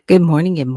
good morning, and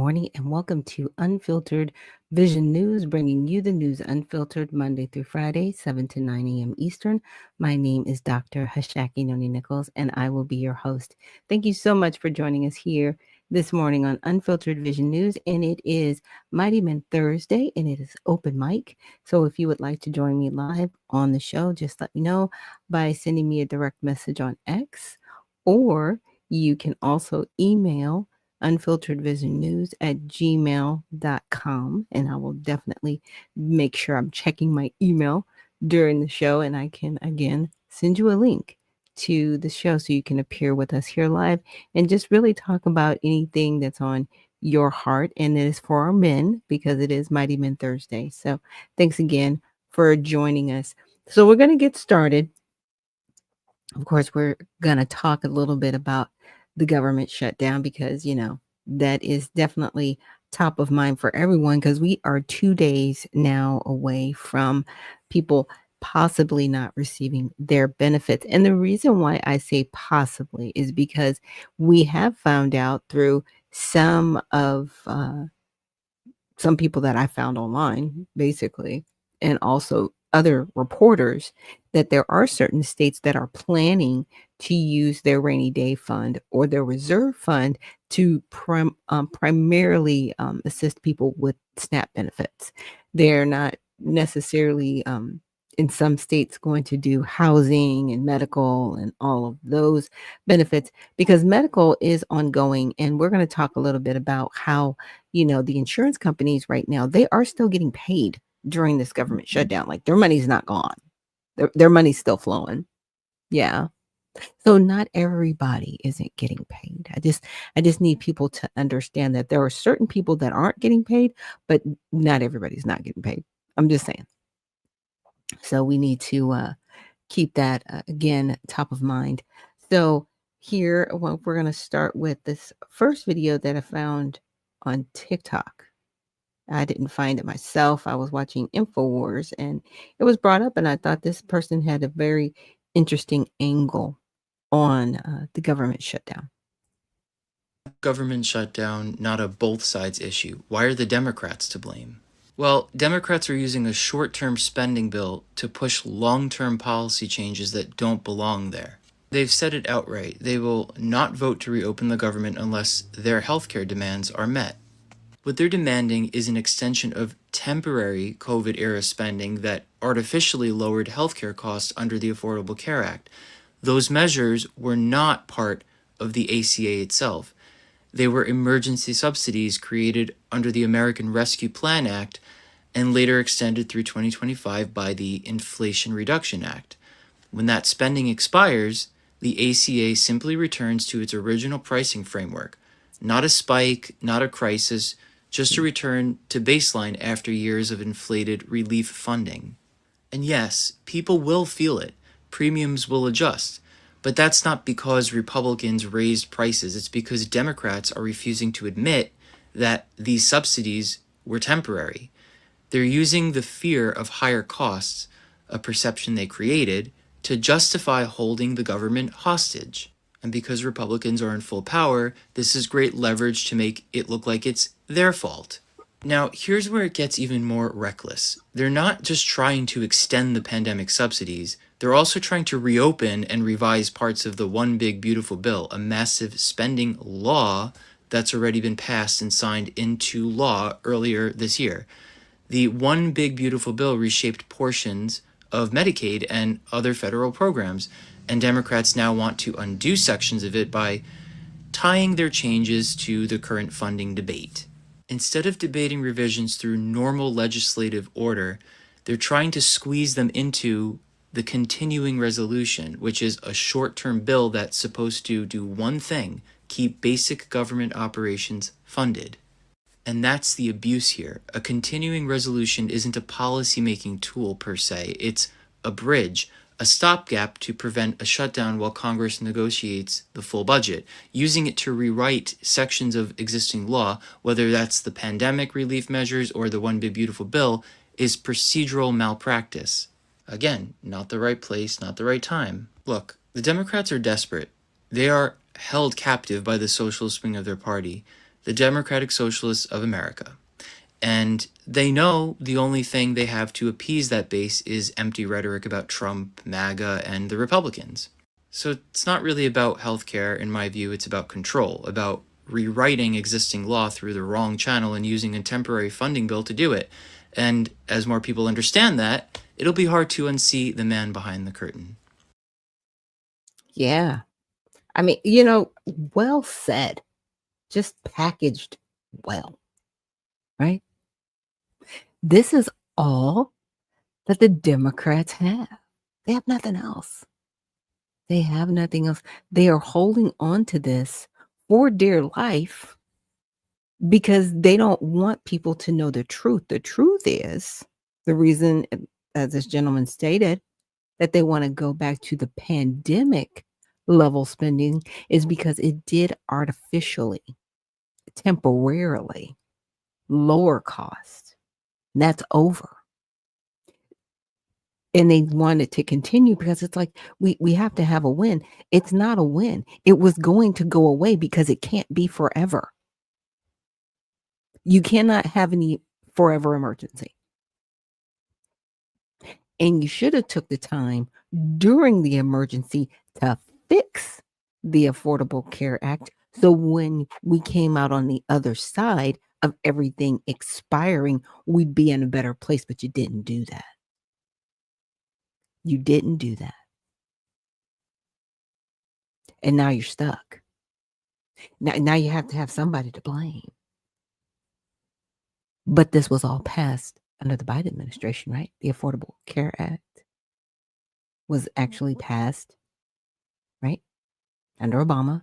welcome to Unfiltered Vision News, bringing you the news unfiltered Monday through Friday, 7 to 9 a.m. Eastern. My name is Dr. Ashaki Noni Nichols, and I will be your host. Thank you so much for joining us here this morning on Unfiltered Vision News, and it is Mighty Men Thursday, and it is open mic. So if you would like to join me live on the show, just let me know by sending me a direct message on X, or you can also email unfilteredvisionnews@gmail.com. And I will definitely make sure I'm checking my email during the show. And I can, again, send you a link to the show so you can appear with us here live and just really talk about anything that's on your heart. And it is for our men because it is Mighty Men Thursday. So thanks again for joining us. So we're going to get started. Of course, we're going to talk a little bit about the government shutdown because, that is definitely top of mind for everyone because we are 2 days now away from people possibly not receiving their benefits. And the reason why I say possibly is because we have found out through some of some people that I found online, basically, and also other reporters, that there are certain states that are planning to use their rainy day fund or their reserve fund to primarily assist people with SNAP benefits. They're not necessarily, in some states, going to do housing and medical and all of those benefits because medical is ongoing. And we're going to talk a little bit about how the insurance companies right now, they are still getting paid during this government shutdown. Like their money's not gone. Their money's still flowing. Yeah. So not everybody isn't getting paid. I just need people to understand that there are certain people that aren't getting paid, but not everybody's not getting paid. I'm just saying. So we need to keep that again top of mind. So here, well, we're going to start with this first video that I found on TikTok. I didn't find it myself. I was watching InfoWars and it was brought up, and I thought this person had a very interesting angle on the government shutdown. Government shutdown not a both sides issue? Why are the Democrats to blame? Well, Democrats are using a short-term spending bill to push long-term policy changes that don't belong there. They've said it outright. They will not vote to reopen the government unless their healthcare demands are met. What they're demanding is an extension of temporary COVID-era spending that artificially lowered healthcare costs under the Affordable Care Act. Those measures were not part of the ACA itself. They were emergency subsidies created under the American Rescue Plan Act and later extended through 2025 by the Inflation Reduction Act. When that spending expires, the ACA simply returns to its original pricing framework. Not a spike, not a crisis, just a return to baseline after years of inflated relief funding. And yes, people will feel it. Premiums will adjust. But that's not because Republicans raised prices. It's because Democrats are refusing to admit that these subsidies were temporary. They're using the fear of higher costs, a perception they created, to justify holding the government hostage. And because Republicans are in full power, this is great leverage to make it look like it's their fault. Now, here's where it gets even more reckless. They're not just trying to extend the pandemic subsidies, they're also trying to reopen and revise parts of the One Big Beautiful Bill, a massive spending law that's already been passed and signed into law earlier this year. The One Big Beautiful Bill reshaped portions of Medicaid and other federal programs, and Democrats now want to undo sections of it by tying their changes to the current funding debate. Instead of debating revisions through normal legislative order, they're trying to squeeze them into the continuing resolution, which is a short-term bill that's supposed to do one thing: keep basic government operations funded. And that's the abuse here. A continuing resolution isn't a policy-making tool per se. It's a bridge, a stopgap to prevent a shutdown while Congress negotiates the full budget, using it to rewrite sections of existing law, whether that's the pandemic relief measures or the One Big Beautiful Bill, is procedural malpractice. Again, not the right place, not the right time. Look, the Democrats are desperate. They are held captive by the socialist wing of their party. the Democratic Socialists of America. And they know the only thing they have to appease that base is empty rhetoric about Trump, MAGA, and the Republicans. So it's not really about healthcare, in my view, it's about control, about rewriting existing law through the wrong channel and using a temporary funding bill to do it. And as more people understand that, it'll be hard to unsee the man behind the curtain. Yeah. I mean, well said. Just packaged well, right? This is all that the Democrats have. They have nothing else. They have nothing else. They are holding on to this for dear life because they don't want people to know the truth. The truth is the reason, as this gentleman stated, that they want to go back to the pandemic level spending is because it did artificially, temporarily lower cost. And that's over. And they want it to continue because it's like we have to have a win. It's not a win. It was going to go away because it can't be forever. You cannot have any forever emergency. And you should have took the time during the emergency to fix the Affordable Care Act. So when we came out on the other side of everything expiring, we'd be in a better place. But you didn't do that. You didn't do that. And now you're stuck. Now you have to have somebody to blame. But this was all passed under the Biden administration, right? The Affordable Care Act was actually passed, right? Under Obama.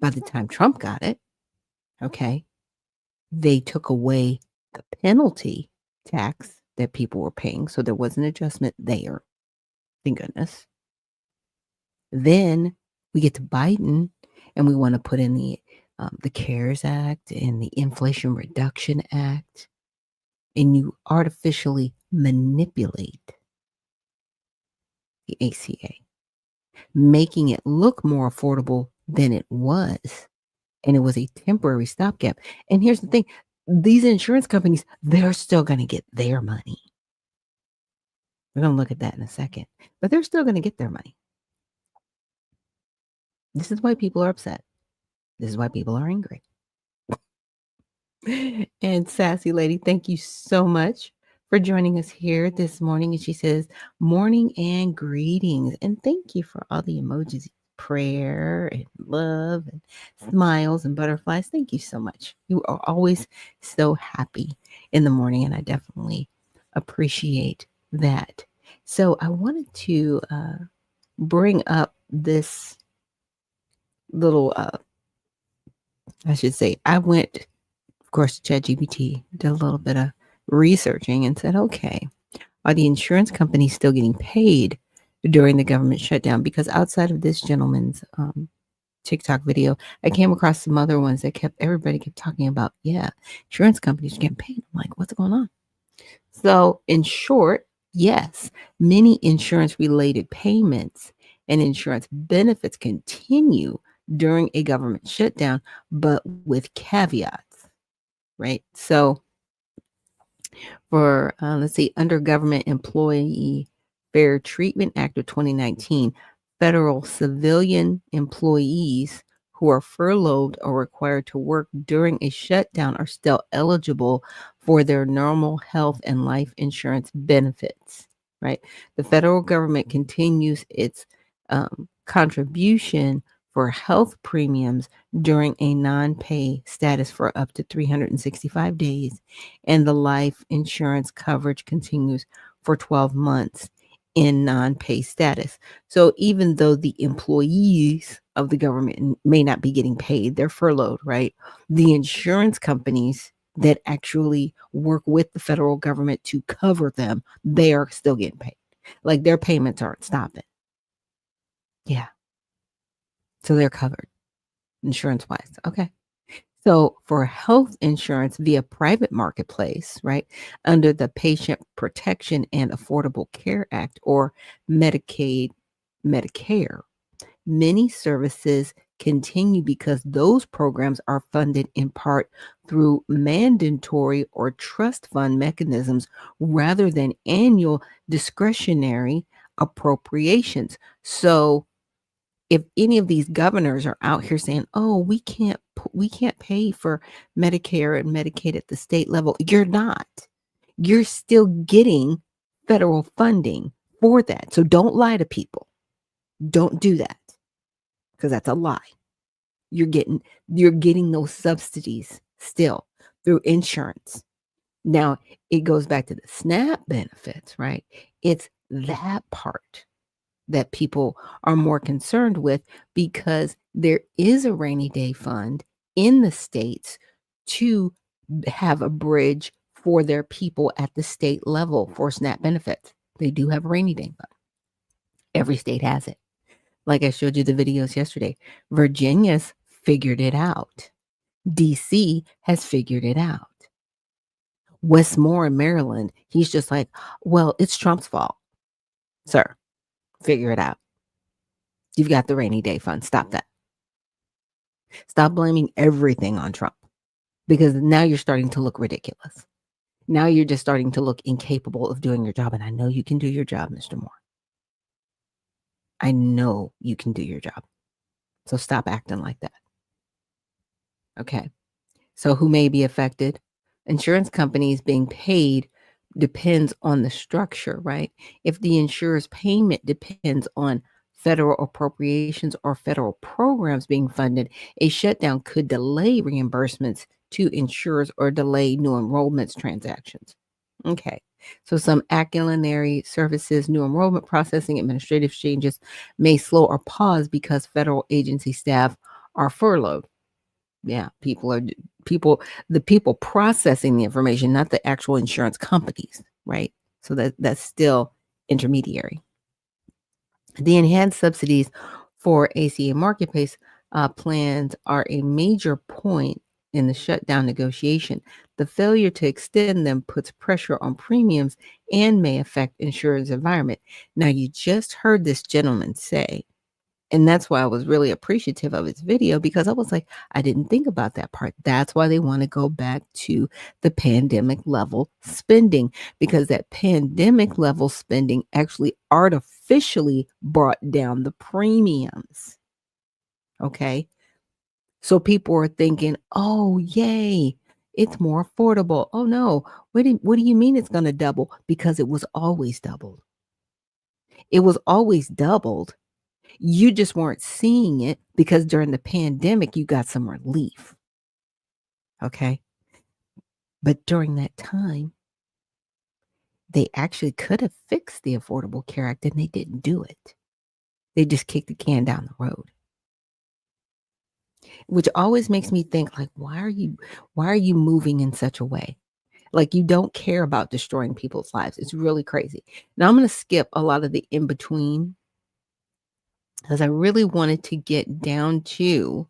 By the time Trump got it, okay, they took away the penalty tax that people were paying. So there was an adjustment there. Thank goodness. Then we get to Biden and we want to put in the CARES Act and the Inflation Reduction Act, and you artificially manipulate the ACA, making it look more affordable than it was. And it was a temporary stopgap. And here's the thing, these insurance companies, they're still going to get their money. We're going to look at that in a second, but they're still going to get their money. This is why people are upset. This is why people are angry. And Sassy Lady, thank you so much for joining us here this morning. And she says, morning and greetings. And thank you for all the emojis, prayer and love and smiles and butterflies. Thank you so much. You are always so happy in the morning, and I definitely appreciate that. So I wanted to bring up this little, I should say, I went, of course, to ChatGPT, did a little bit of researching and said, okay, are the insurance companies still getting paid during the government shutdown? Because outside of this gentleman's TikTok video, I came across some other ones that everybody kept talking about, yeah, insurance companies are getting paid. I'm like, what's going on? So in short, yes, many insurance related payments and insurance benefits continue during a government shutdown, but with caveats, right? So for, let's see, under Government Employee Fair Treatment Act of 2019, federal civilian employees who are furloughed or required to work during a shutdown are still eligible for their normal health and life insurance benefits, right? The federal government continues its contribution for health premiums during a non-pay status for up to 365 days, and the life insurance coverage continues for 12 months in non-pay status. So even though the employees of the government may not be getting paid, they're furloughed, right? The insurance companies that actually work with the federal government to cover them, they are still getting paid. Like their payments aren't stopping. Yeah. So they're covered insurance wise. Okay. So for health insurance via private marketplace, right, under the Patient Protection and Affordable Care Act, or Medicaid, Medicare, many services continue because those programs are funded in part through mandatory or trust fund mechanisms rather than annual discretionary appropriations. So if any of these governors are out here saying, "Oh, we can't pay for Medicare and Medicaid at the state level," you're not. You're still getting federal funding for that. So don't lie to people. Don't do that because that's a lie. You're getting those subsidies still through insurance. Now, it goes back to the SNAP benefits, right? It's that part that people are more concerned with because there is a rainy day fund in the states to have a bridge for their people at the state level for SNAP benefits. They do have a rainy day fund. Every state has it. Like I showed you the videos yesterday, Virginia's figured it out. DC has figured it out. Westmore in Maryland, he's just like, well, it's Trump's fault. Sir, figure it out. You've got the rainy day fund. Stop that. Stop blaming everything on Trump because now you're starting to look ridiculous. Now you're just starting to look incapable of doing your job. And I know you can do your job, Mr. Moore. I know you can do your job. So stop acting like that. Okay. So who may be affected? Insurance companies being paid depends on the structure, right? If the insurer's payment depends on federal appropriations or federal programs being funded, a shutdown could delay reimbursements to insurers or delay new enrollments transactions. Okay. So some auxiliary services, new enrollment processing, administrative changes may slow or pause because federal agency staff are furloughed. Yeah, the people processing the information, not the actual insurance companies, right? So that's still intermediary. The enhanced subsidies for ACA marketplace plans are a major point in the shutdown negotiation. The failure to extend them puts pressure on premiums and may affect insurance environment. Now, you just heard this gentleman say, and that's why I was really appreciative of his video because I was like, I didn't think about that part. That's why they want to go back to the pandemic level spending because that pandemic level spending actually artificially brought down the premiums. Okay. So people are thinking, oh, yay, it's more affordable. Oh, no. What do you mean it's going to double? Because it was always doubled. It was always doubled. You just weren't seeing it because during the pandemic, you got some relief. Okay. But during that time, they actually could have fixed the Affordable Care Act and they didn't do it. They just kicked the can down the road. Which always makes me think like, why are you moving in such a way? Like you don't care about destroying people's lives. It's really crazy. Now I'm going to skip a lot of the in between because I really wanted to get down to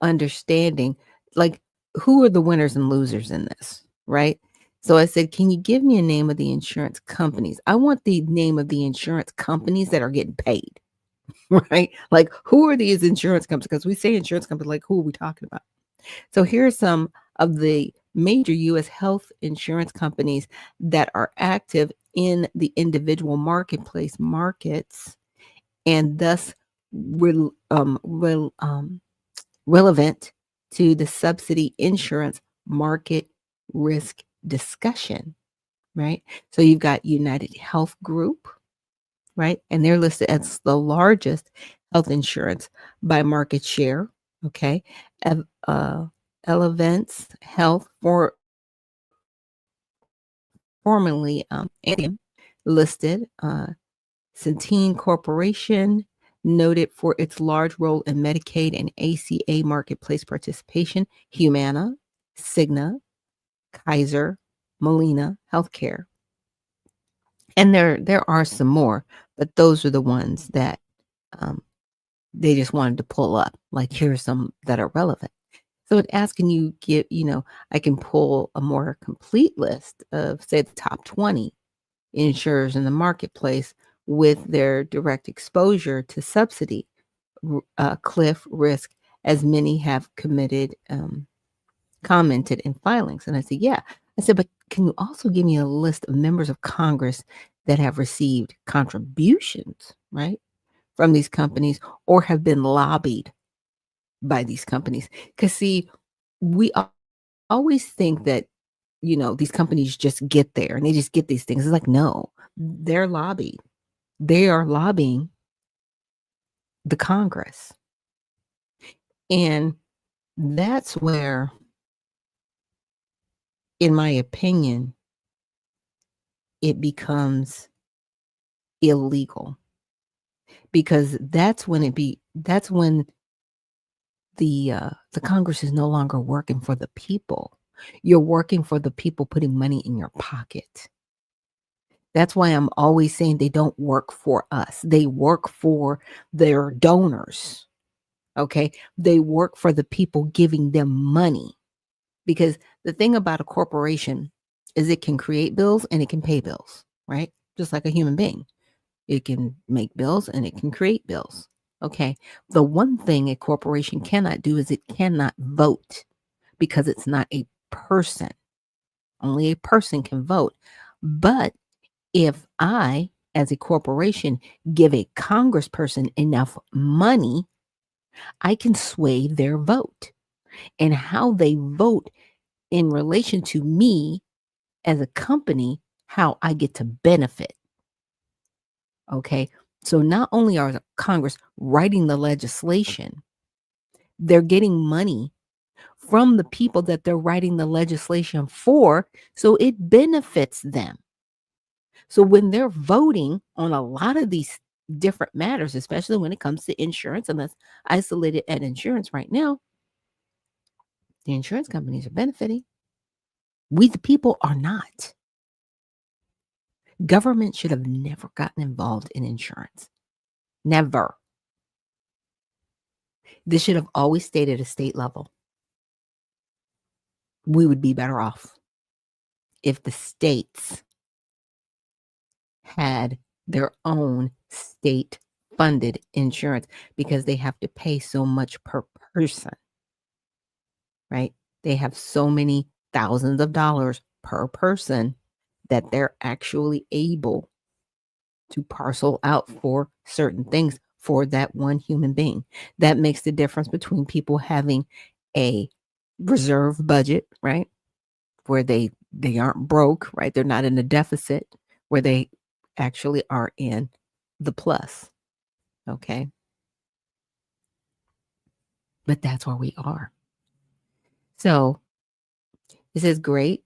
understanding like who are the winners and losers in this, right? So I said, can you give me a name of the insurance companies? I want the name of the insurance companies that are getting paid, right? Like who are these insurance companies? Because we say insurance companies, like who are we talking about? So here are some of the major U.S. health insurance companies that are active in the individual marketplace markets and thus relevant to the subsidy insurance market risk discussion, right? So you've got United Health Group, right? And they're listed as the largest health insurance by market share, okay? Elevance Health, formerly Anthem, listed. Centene Corporation, noted for its large role in Medicaid and ACA marketplace participation. Humana, Cigna, Kaiser, Molina Healthcare. And there are some more, but those are the ones that they just wanted to pull up. Like here are some that are relevant. So it asking you I can pull a more complete list of say the top 20 insurers in the marketplace with their direct exposure to subsidy cliff risk as many have commented in filings. And I said, yeah. I said, but can you also give me a list of members of Congress that have received contributions, right, from these companies or have been lobbied by these companies? Because, see, we always think that, these companies just get there and they just get these things. It's like, no, they're lobbied. They are lobbying the Congress. And that's where, in my opinion, it becomes illegal, because that's when the Congress is no longer working for the people. You're working for the people putting money in your pocket. That's why I'm always saying they don't work for us. They work for their donors. Okay? They work for the people giving them money. Because the thing about a corporation is it can create bills and it can pay bills, right? Just like a human being. It can make bills and it can create bills. Okay. The one thing a corporation cannot do is it cannot vote, because it's not a person. Only a person can vote. But if I, as a corporation, give a congressperson enough money, I can sway their vote. And how they vote in relation to me as a company, how I get to benefit. Okay. So not only are Congress writing the legislation, they're getting money from the people that they're writing the legislation for. So it benefits them. So when they're voting on a lot of these different matters, especially when it comes to insurance, and that's isolated at insurance right now, the insurance companies are benefiting. We, the people, are not. Government should have never gotten involved in insurance. Never. This should have always stayed at a state level. We would be better off if the states had their own state funded insurance, because they have to pay so much per person, right? They have so many thousands of dollars per person that they're actually able to parcel out for certain things for that one human being. That makes the difference between people having a reserve budget, right? Where they aren't broke, right? They're not in a deficit, where they actually are in the plus. Okay. But that's where we are. So it says, great.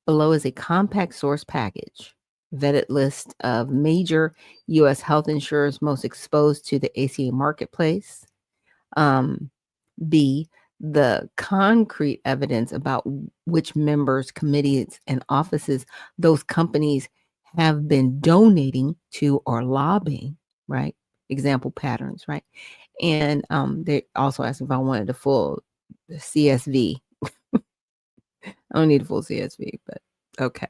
Below is a compact source package, vetted list of major U.S. health insurers most exposed to the ACA marketplace. B, the concrete evidence about which members, committees, and offices those companies have been donating to or lobbying, right? Example patterns, right? And they also asked if I wanted the full CSV. I don't need a full CSV, but okay.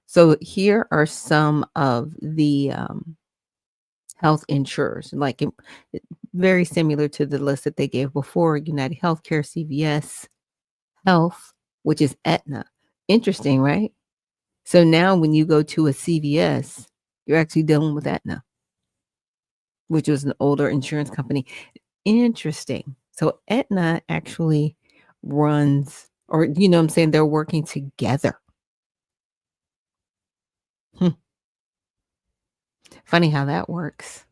So here are some of the health insurers, like very similar to the list that they gave before: United Healthcare, CVS Health, which is Aetna. Interesting, right? So now when you go to a CVS, you're actually dealing with Aetna, which was an older insurance company. Interesting. So Aetna actually runs, or, what I'm saying, they're working together. Funny how that works.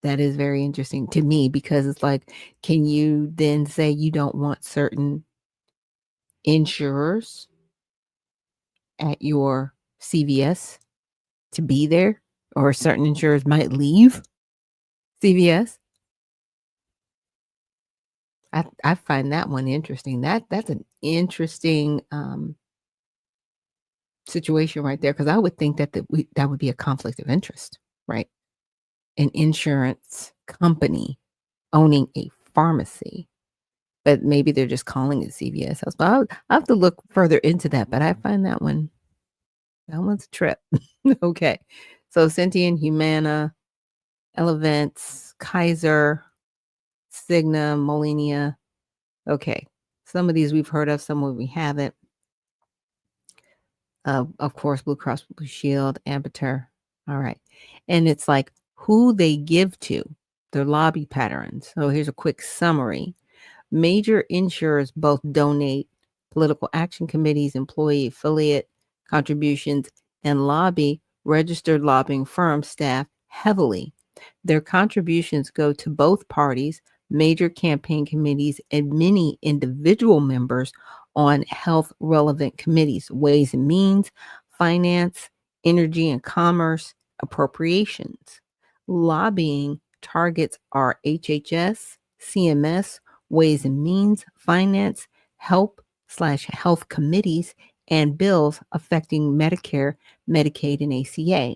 That is very interesting to me, because it's like, can you then say you don't want certain insurers at your CVS to be there, or certain insurers might leave CVS? I find that one interesting. That's an interesting situation right there, because I would think that would be a conflict of interest, right? An insurance company owning a pharmacy, but maybe they're just calling it CVS Health. But I'll have to look further into that. But I find that one's a trip. Okay. So Sentient, Humana, Elevance, Kaiser, Cigna, Molina. Okay. Some of these we've heard of, some we haven't. Of course, Blue Cross Blue Shield, Ambiter. All right. And it's like who they give to, their lobby patterns. So here's a quick summary. Major insurers both donate political action committees, employee affiliate contributions, and lobby registered lobbying firm staff heavily. Their contributions go to both parties, major campaign committees, and many individual members on health relevant committees, ways and means, finance, energy and commerce, appropriations. Lobbying targets are HHS, CMS, ways and means, finance, health committees, and bills affecting Medicare, Medicaid, and ACA.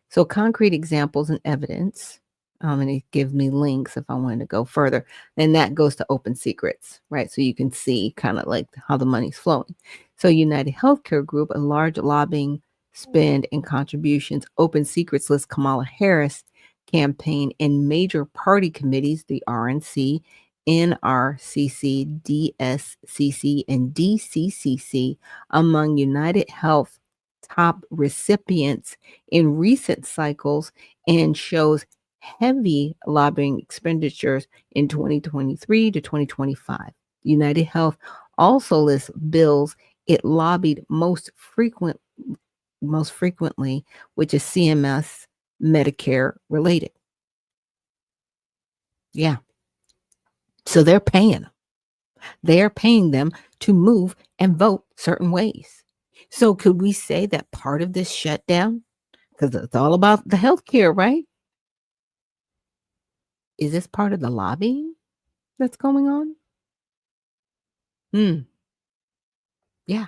So concrete examples and evidence, and it gives me links if I wanted to go further. And that goes to Open Secrets, right? So you can see kind of like how the money's flowing. So United Healthcare Group, a large lobbying spend and contributions. Open Secrets lists Kamala Harris campaign and major party committees, the RNC, NRCC, DSCC, and DCCC among United Health top recipients in recent cycles and shows heavy lobbying expenditures in 2023 to 2025. United Health also lists bills it lobbied most frequently, which is CMS Medicare related. Yeah. So they're paying them. They are paying them to move and vote certain ways. So could we say that part of this shutdown, because it's all about the healthcare, right? Is this part of the lobbying that's going on? Hmm. Yeah,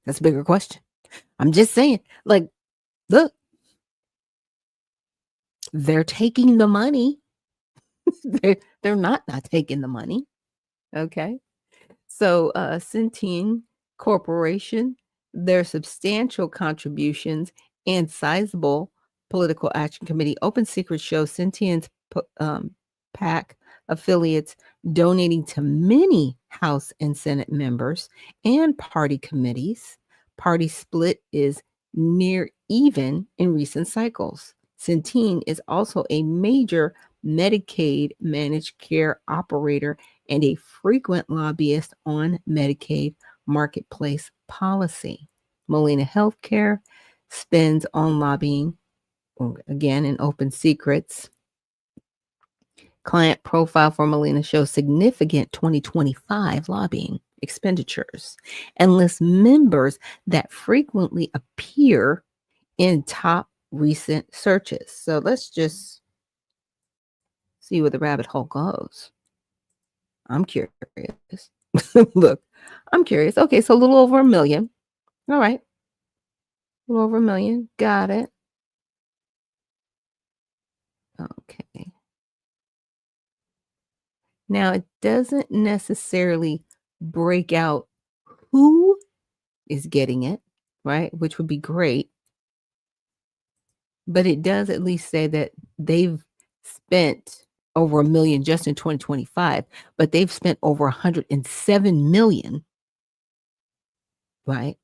that's a bigger question. I'm just saying, like, look, they're taking the money. they're not taking the money. Okay. So, Centene Corporation, their substantial contributions and sizable political action committee open secret shows Centene's PAC affiliates donating to many House and Senate members and party committees. Party split is near even in recent cycles. Centene is also a major Medicaid managed care operator and a frequent lobbyist on Medicaid marketplace policy. Molina Healthcare spends on lobbying, again, in Open Secrets. Client profile for Molina shows significant 2025 lobbying expenditures and lists members that frequently appear in top recent searches. So let's just see where the rabbit hole goes. I'm curious. Look, I'm curious. Okay, so a little over 1 million. All right. A little over 1 million. Got it. Okay. Now, it doesn't necessarily break out who is getting it, right? Which would be great. But it does at least say that they've spent over 1 million just in 2025, but they've spent over 107 million, right?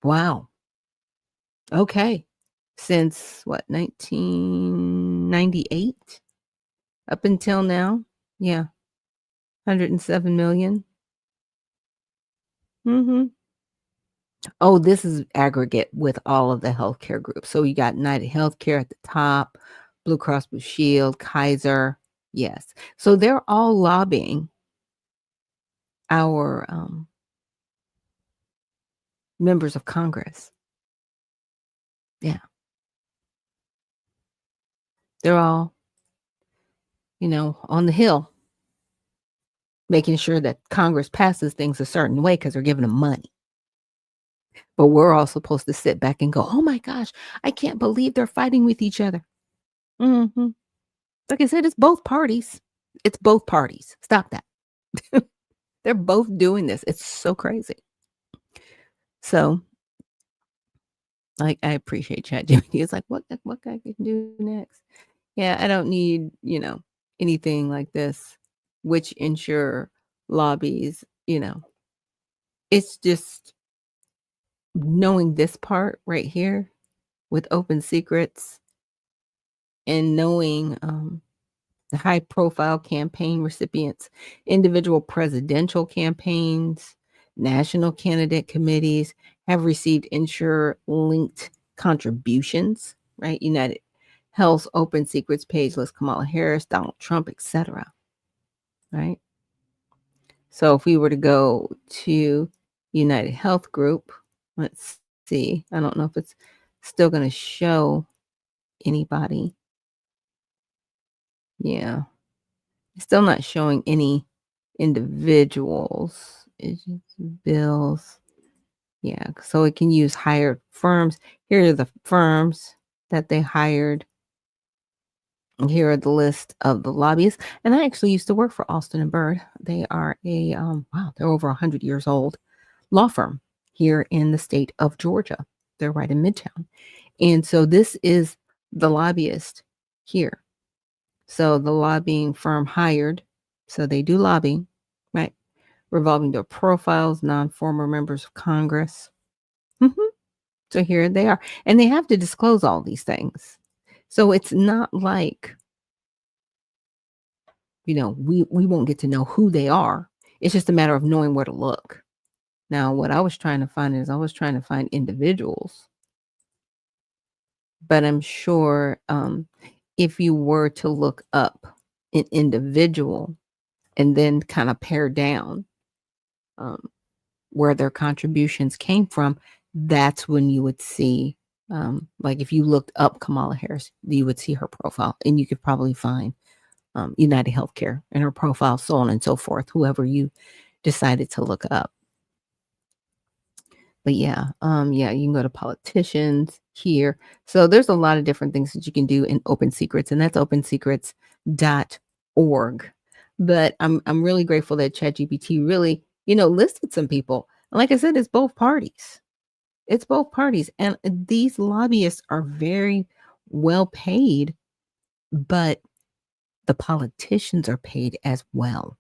Wow. Okay. Since what, 1998 up until now? Yeah, 107 million. Mhm. Oh, this is aggregate with all of the healthcare groups. So you got United Healthcare at the top, Blue Cross Blue Shield, Kaiser. Yes. So they're all lobbying our members of Congress. Yeah. They're all, on the Hill, making sure that Congress passes things a certain way because they're giving them money. But we're all supposed to sit back and go, oh my gosh, I can't believe they're fighting with each other. Hmm. Like I said, it's both parties. It's both parties. Stop that. They're both doing this. It's so crazy. So, like, I appreciate ChatGPT. It's like, what I can do next? Yeah, I don't need, anything like this which insurer lobbies, it's just knowing this part right here with open secrets and knowing the high profile campaign recipients, individual presidential campaigns, national candidate committees have received insurer linked contributions, right? United Health's open secrets page lists Kamala Harris, Donald Trump, etc. Right? So if we were to go to United Health Group, let's see. I don't know if it's still going to show anybody. Yeah. It's still not showing any individuals. It's just bills. Yeah. So it can use hired firms. Here are the firms that they hired. And here are the list of the lobbyists. And I actually used to work for Alston and Bird. They are they're over 100 years old law firm here in the state of Georgia. They're right in Midtown. And so this is the lobbyist here. So the lobbying firm hired, so they do lobbying, right? Revolving their profiles, non-former members of Congress. So here they are. And they have to disclose all these things. So it's not like, we won't get to know who they are. It's just a matter of knowing where to look. Now, what I was trying to find is I was trying to find individuals. But I'm sure if you were to look up an individual and then kind of pare down where their contributions came from, that's when you would see, like if you looked up Kamala Harris, you would see her profile and you could probably find United Healthcare and her profile, so on and so forth, whoever you decided to look up. But yeah, you can go to politicians here. So there's a lot of different things that you can do in Open Secrets, and that's opensecrets.org. But I'm really grateful that ChatGPT really, listed some people. And like I said, it's both parties. It's both parties. And these lobbyists are very well paid, but the politicians are paid as well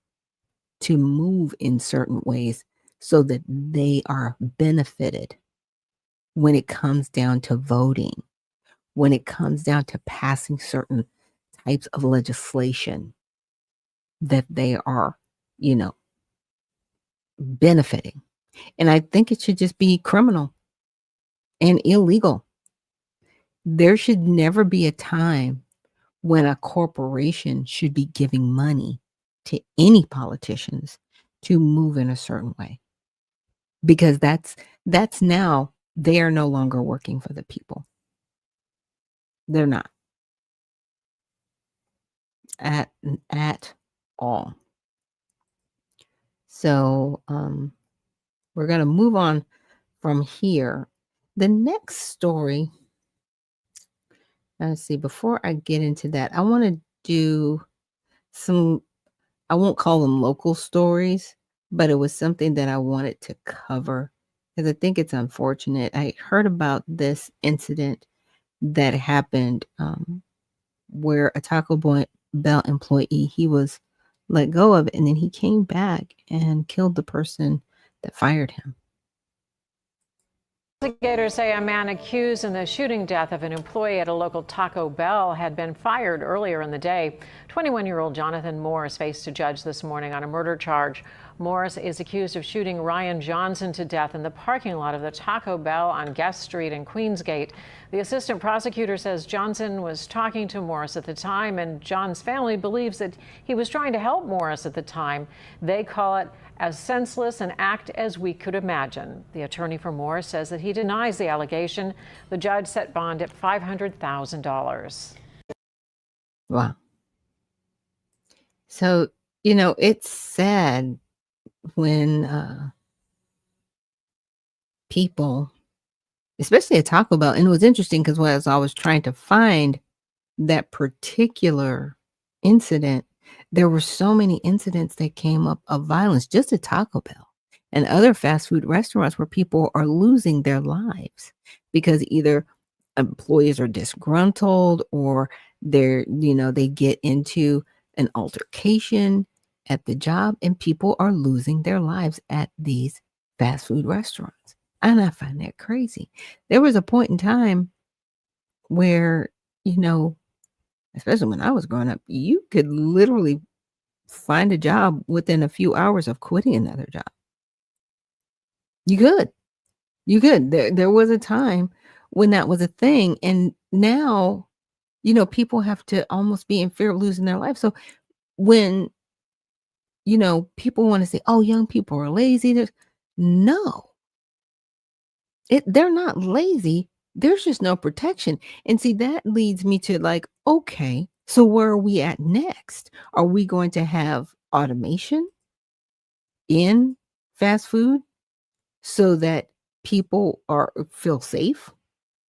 to move in certain ways so that they are benefited when it comes down to voting, when it comes down to passing certain types of legislation that they are, benefiting. And I think it should just be criminal and illegal. There should never be a time when a corporation should be giving money to any politicians to move in a certain way, because that's now they are no longer working for the people. They're not at all. So we're going to move on from here. The next story, let's see, before I get into that, I want to do some, I won't call them local stories, but it was something that I wanted to cover because I think it's unfortunate. I heard about this incident that happened where a Taco Bell employee, he was let go of, and then he came back and killed the person that fired him. Investigators say a man accused in the shooting death of an employee at a local Taco Bell had been fired earlier in the day. 21-year-old Jonathan Morris faced a judge this morning on a murder charge. Morris is accused of shooting Ryan Johnson to death in the parking lot of the Taco Bell on Guest Street in Queensgate. The assistant prosecutor says Johnson was talking to Morris at the time, and John's family believes that he was trying to help Morris at the time. They call it as senseless an act as we could imagine. The attorney for Morris says that he denies the allegation. The judge set bond at $500,000. Wow. So, it's sad when people, especially at Taco Bell, and it was interesting because as I was trying to find that particular incident, there were so many incidents that came up of violence just at Taco Bell and other fast food restaurants where people are losing their lives because either employees are disgruntled or they get into an altercation at the job, and people are losing their lives at these fast food restaurants. And I find that crazy. There was a point in time where, especially when I was growing up, you could literally find a job within a few hours of quitting another job. You could. You could. There was a time when that was a thing. And now, people have to almost be in fear of losing their life. So when, people want to say, oh, young people are lazy. No, they're not lazy. There's just no protection. And see, that leads me to like, okay, so where are we at next? Are we going to have automation in fast food so that people feel safe,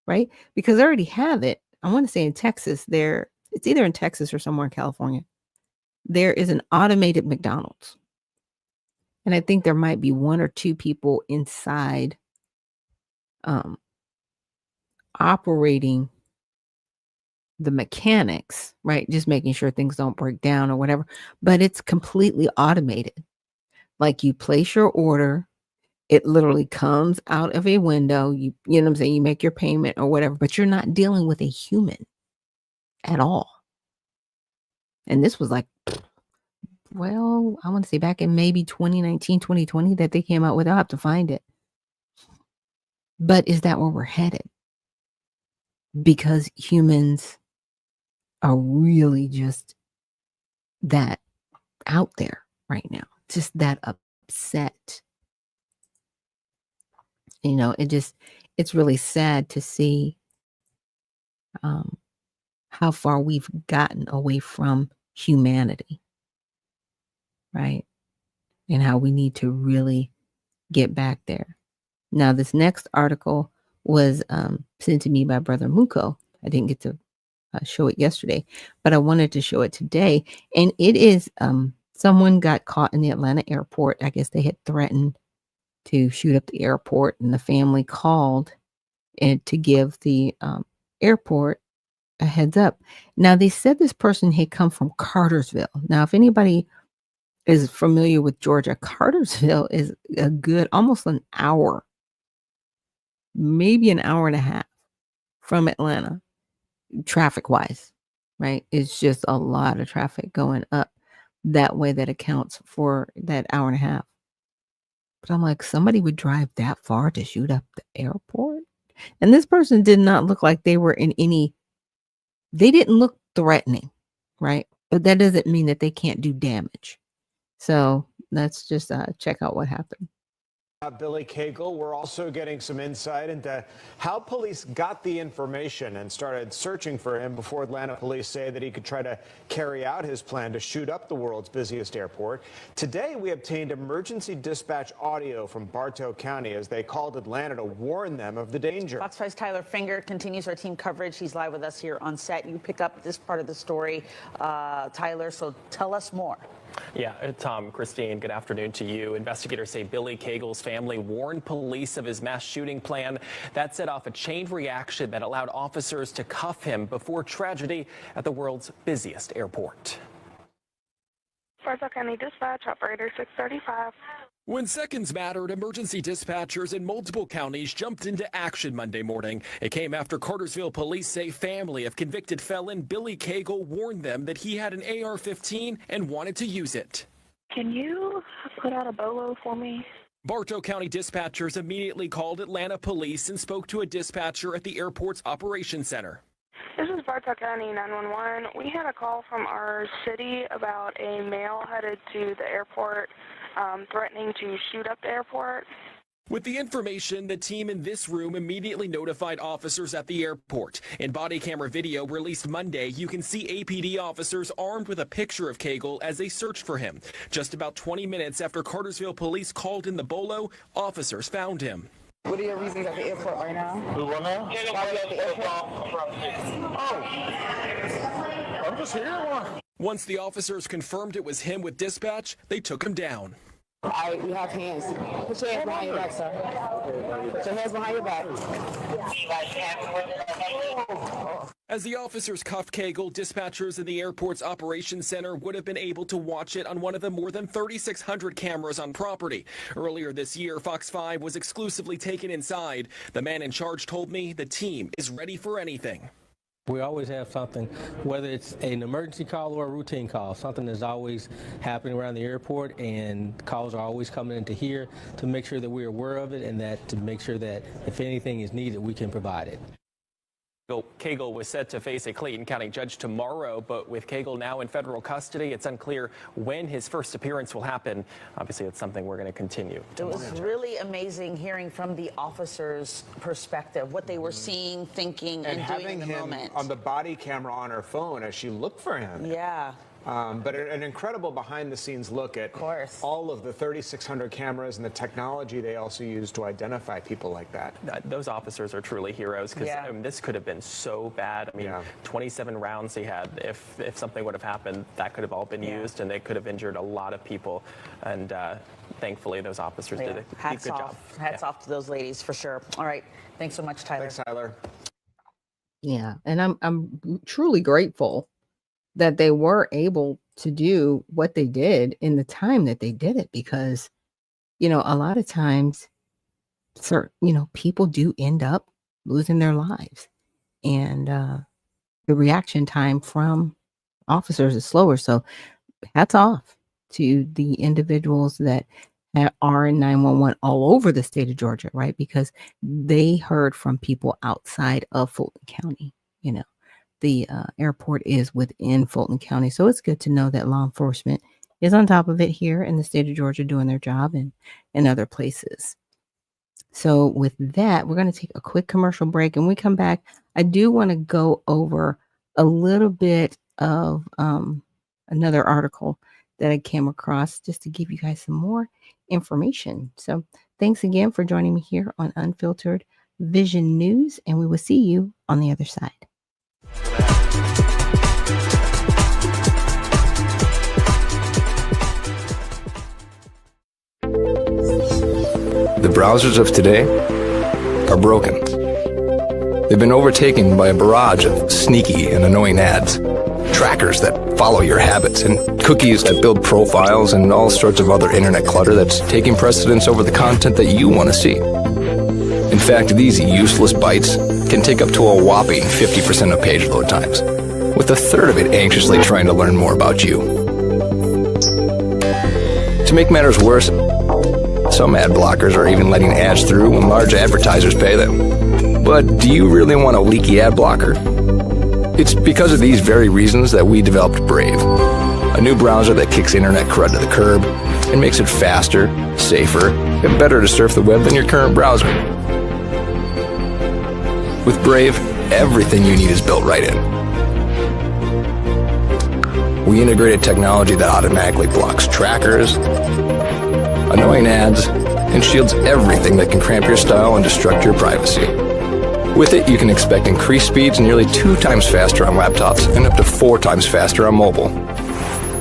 right? Because I already have it. I want to say in Texas, it's either in Texas or somewhere in California. There is an automated McDonald's. And I think there might be one or two people inside operating the mechanics, right? Just making sure things don't break down or whatever. But it's completely automated. Like you place your order, it literally comes out of a window. You know what I'm saying? You make your payment or whatever, but you're not dealing with a human at all. And this was like, well, I want to say back in maybe 2019, 2020 that they came out with. I'll have to find it. But is that where we're headed? Because humans are really just that out there right now, just that upset. It's really sad to see how far we've gotten away from humanity, right? And how we need to really get back there. Now, this next article was sent to me by Brother Muko. I didn't get to show it yesterday, but I wanted to show it today. And it is someone got caught in the Atlanta airport. I guess they had threatened to shoot up the airport, and the family called to give the airport a heads up. Now, they said this person had come from Cartersville. Now, if anybody is familiar with Georgia, Cartersville is a good almost an hour, maybe an hour and a half from Atlanta, traffic wise, right? It's just a lot of traffic going up that way that accounts for that hour and a half. But I'm like, somebody would drive that far to shoot up the airport? And this person did not look like they were they didn't look threatening, right? But that doesn't mean that they can't do damage. So let's just check out what happened. Billy Cagle, we're also getting some insight into how police got the information and started searching for him before Atlanta police say that he could try to carry out his plan to shoot up the world's busiest airport. Today, we obtained emergency dispatch audio from Bartow County as they called Atlanta to warn them of the danger. Fox 5's Tyler Finger continues our team coverage. He's live with us here on set. You pick up this part of the story, Tyler, so tell us more. Yeah, Tom, Christine, good afternoon to you. Investigators say Billy Cagle's family warned police of his mass shooting plan. That set off a chain reaction that allowed officers to cuff him before tragedy at the world's busiest airport. Bartow County Dispatch, Operator 635. When seconds mattered, emergency dispatchers in multiple counties jumped into action Monday morning. It came after Cartersville police say family of convicted felon Billy Cagle warned them that he had an AR-15 and wanted to use it. Can you put out a bolo for me? Bartow County dispatchers immediately called Atlanta police and spoke to a dispatcher at the airport's operations center. This is Bartow County 911. We had a call from our city about a male headed to the airport threatening to shoot up the airport. With the information, the team in this room immediately notified officers at the airport. In body camera video released Monday, you can see APD officers armed with a picture of Cagle as they searched for him. Just about 20 minutes after Cartersville police called in the bolo, officers found him. What are your reasons at the airport right now? What now? Why are you at the airport? Oh, I'm just here. Once the officers confirmed it was him with dispatch, they took him down. All right, we have hands. Put your hands behind your back, sir. Put your hands behind your back. As the officers cuffed Cagle, dispatchers in the airport's operations center would have been able to watch it on one of the more than 3,600 cameras on property. Earlier this year, Fox 5 was exclusively taken inside. The man in charge told me the team is ready for anything. We always have something, whether it's an emergency call or a routine call, something is always happening around the airport, and calls are always coming into here to make sure that we're aware of it and that to make sure that if anything is needed, we can provide it. Cagle was set to face a Clayton County judge tomorrow, but with Cagle now in federal custody, it's unclear when his first appearance will happen. Obviously, it's something we're going to continue to monitor. It was really amazing hearing from the officers' perspective, what they were seeing, thinking, and doing in the moment. Having him on the body camera on her phone as she looked for him. Yeah. But an incredible behind-the-scenes look at all of the 3,600 cameras and the technology they also use to identify people like that. Those officers are truly heroes, because this could have been so bad. I mean, 27 rounds he had. If something would have happened, that could have all been used, and they could have injured a lot of people. And thankfully, those officers did a good job. Hats off to those ladies, for sure. All right. Thanks so much, Tyler. Thanks, Tyler. Yeah, and I'm truly grateful that they were able to do what they did in the time that they did it, because, a lot of times, people do end up losing their lives, and the reaction time from officers is slower. So hats off to the individuals that are in 911 all over the state of Georgia, right? Because they heard from people outside of Fulton County, The airport is within Fulton County. So it's good to know that law enforcement is on top of it here in the state of Georgia, doing their job and in other places. So with that, we're going to take a quick commercial break. And when we come back, I do want to go over a little bit of another article that I came across just to give you guys some more information. So thanks again for joining me here on Unfiltered Vision News, and we will see you on the other side. The browsers of today are broken. They've been overtaken by a barrage of sneaky and annoying ads, trackers that follow your habits, and cookies that build profiles, and all sorts of other internet clutter that's taking precedence over the content that you want to see. In fact, these useless bytes can take up to a whopping 50% of page load times, with a third of it anxiously trying to learn more about you. To make matters worse, some ad blockers are even letting ads through when large advertisers pay them. But do you really want a leaky ad blocker? It's because of these very reasons that we developed Brave, a new browser that kicks internet crud to the curb and makes it faster, safer, and better to surf the web than your current browser. With Brave, everything you need is built right in. We integrated technology that automatically blocks trackers, annoying ads, and shields everything that can cramp your style and destruct your privacy. With it, you can expect increased speeds nearly 2 times faster on laptops and up to 4 times faster on mobile.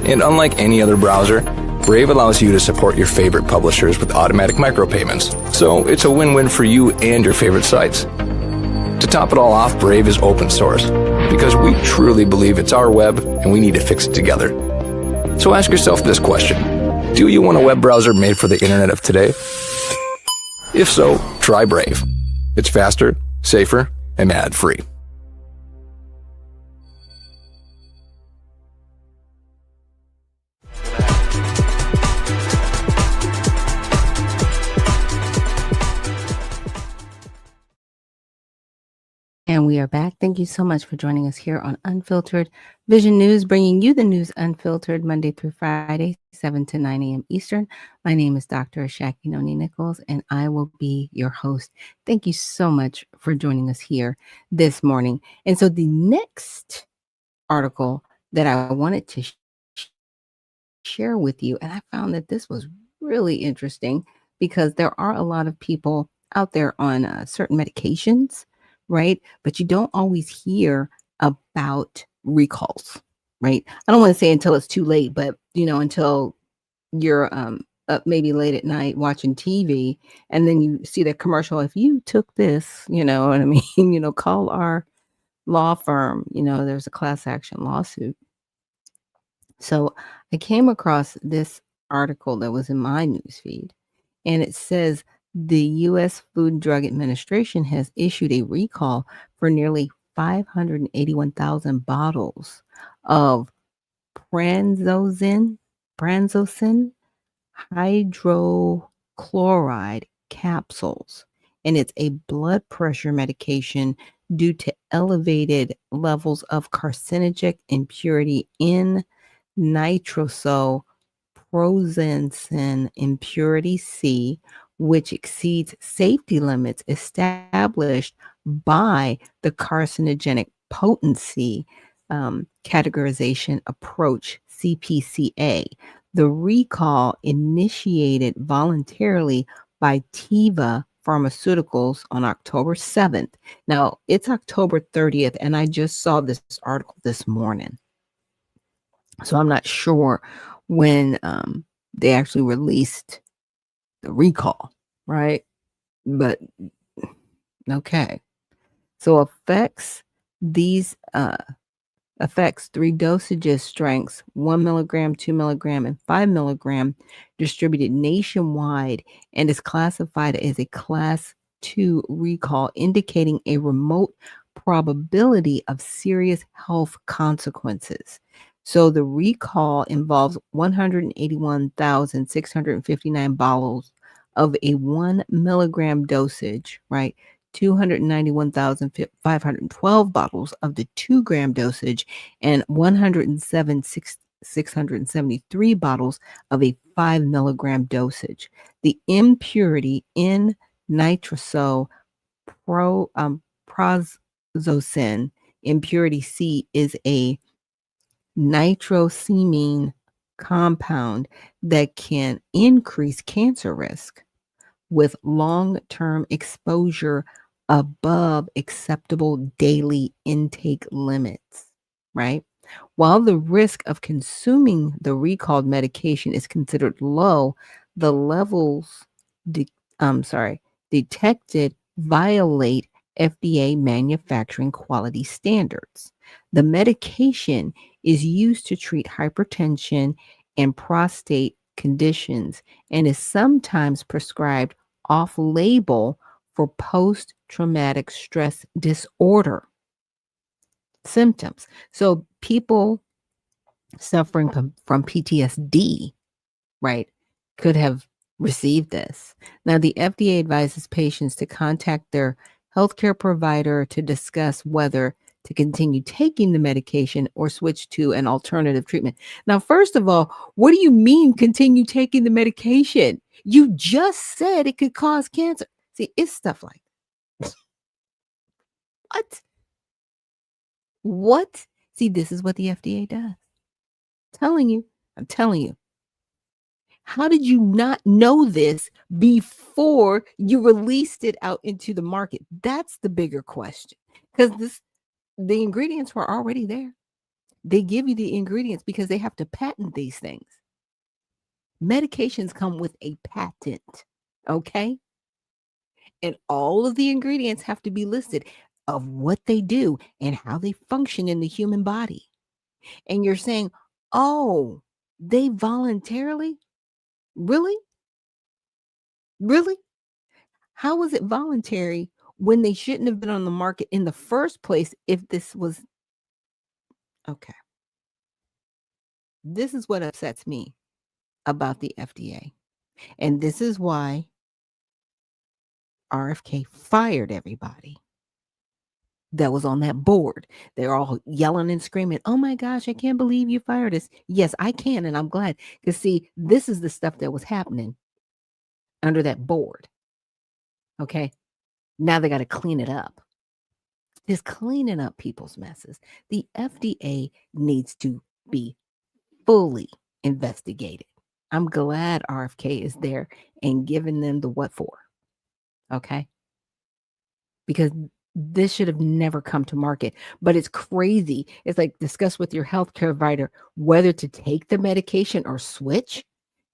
And unlike any other browser, Brave allows you to support your favorite publishers with automatic micropayments, so it's a win-win for you and your favorite sites. To top it all off, Brave is open source, because we truly believe it's our web and we need to fix it together. So ask yourself this question: do you want a web browser made for the internet of today? If so, try Brave. It's faster, safer, and ad-free. And we are back. Thank you so much for joining us here on Unfiltered Vision News, bringing you the news unfiltered Monday through Friday, 7 to 9 a.m. Eastern. My name is Dr. Ashaki Noni Nichols, and I will be your host. Thank you so much for joining us here this morning. And so the next article that I wanted to share with you, and I found that this was really interesting because there are a lot of people out there on certain medications, right? But you don't always hear about recalls, right? I don't want to say until it's too late, but until you're up maybe late at night watching TV, and then you see the commercial. If you took this, you know what I mean, call our law firm. There's a class action lawsuit. So I came across this article that was in my newsfeed, and it says the U.S. Food and Drug Administration has issued a recall for nearly 581,000 bottles of Pranzosin hydrochloride capsules. And it's a blood pressure medication due to elevated levels of carcinogenic impurity in nitrosoprosensin impurity C, which exceeds safety limits established by the carcinogenic potency categorization approach, CPCA. The recall, initiated voluntarily by Teva Pharmaceuticals on October 7th. Now, it's October 30th, and I just saw this article this morning. So I'm not sure when they actually released the recall, right? But okay. So affects 3 dosages strengths, 1 milligram, 2 milligram, and 5 milligram, distributed nationwide, and is classified as a class 2 recall, indicating a remote probability of serious health consequences. So the recall involves 181,659 bottles of a 1 milligram dosage, right? 291,512 bottles of the 2 gram dosage, and 107,673 bottles of a 5 milligram dosage. The impurity in nitrosoprosensin impurity C is a nitrosamine compound that can increase cancer risk with long-term exposure above acceptable daily intake limits, right? While the risk of consuming the recalled medication is considered low, the levels detected violate FDA manufacturing quality standards. The medication is used to treat hypertension and prostate conditions and is sometimes prescribed off-label for post-traumatic stress disorder symptoms. So people suffering from PTSD, right, could have received this. Now, the FDA advises patients to contact their healthcare provider to discuss whether to continue taking the medication or switch to an alternative treatment. Now, first of all, what do you mean continue taking the medication? You just said it could cause cancer. See, it's stuff like what? What? See, this is what the FDA does. I'm telling you. How did you not know this before you released it out into the market? That's the bigger question. Because the ingredients were already there. They give you the ingredients because they have to patent these things. Medications come with a patent, okay? And all of the ingredients have to be listed of what they do and how they function in the human body. And you're saying, oh, they voluntarily? Really? Really? How was it voluntary when they shouldn't have been on the market in the first place if this was okay? This is what upsets me about the FDA. And this is why RFK fired everybody that was on that board. They're all yelling and screaming, oh my gosh, I can't believe you fired us. Yes, I can, and I'm glad. Because see, this is the stuff that was happening under that board. Okay. Now they got to clean it up. Just cleaning up people's messes. The FDA needs to be fully investigated. I'm glad RFK is there and giving them the what for. Okay. Because this should have never come to market. But it's crazy. It's like discuss with your healthcare provider whether to take the medication or switch.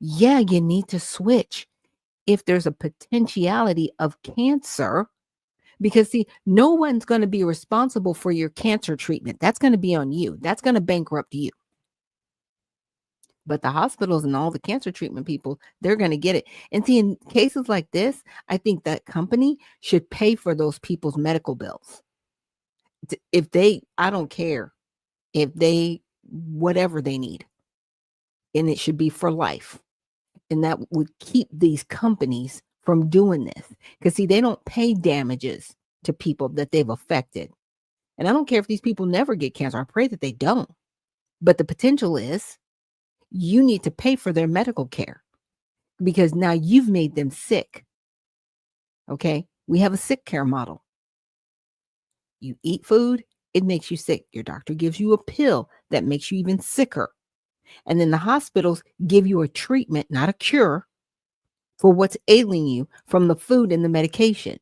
yeah, you need to switch if there's a potentiality of cancer. Because, see, no one's going to be responsible for your cancer treatment. That's going to be on you. That's going to bankrupt you. But the hospitals and all the cancer treatment people, they're going to get it. And see, in cases like this, I think that company should pay for those people's medical bills. If they, I don't care, if they, whatever they need, and it should be for life. And that would keep these companies from doing this. Because, see, they don't pay damages to people that they've affected. And I don't care if these people never get cancer. I pray that they don't. But the potential is you need to pay for their medical care because now you've made them sick. Okay. We have a sick care model. You eat food, it makes you sick. Your doctor gives you a pill that makes you even sicker. And then the hospitals give you a treatment, not a cure, for what's ailing you from the food and the medication.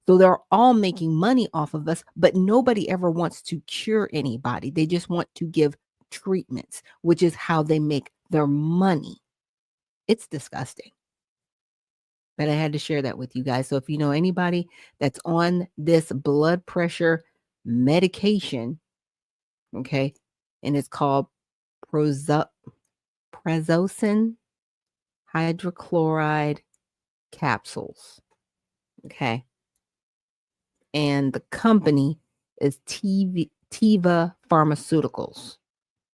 So they're all making money off of us, but nobody ever wants to cure anybody. They just want to give treatments, which is how they make their money. It's disgusting. But I had to share that with you guys. So if you know anybody that's on this blood pressure medication, okay, and it's called prazosin hydrochloride capsules, okay, and the company is Teva Pharmaceuticals,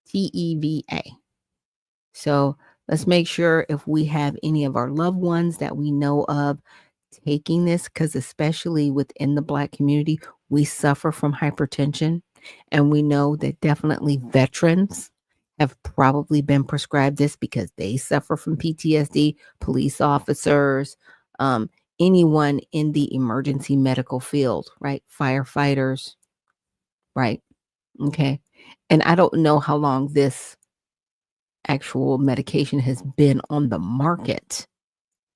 TEVA. So let's make sure if we have any of our loved ones that we know of taking this, because especially within the Black community, we suffer from hypertension. And we know that definitely veterans have probably been prescribed this because they suffer from PTSD, police officers, anyone in the emergency medical field, right? Firefighters, right? Okay. And I don't know how long this actual medication has been on the market,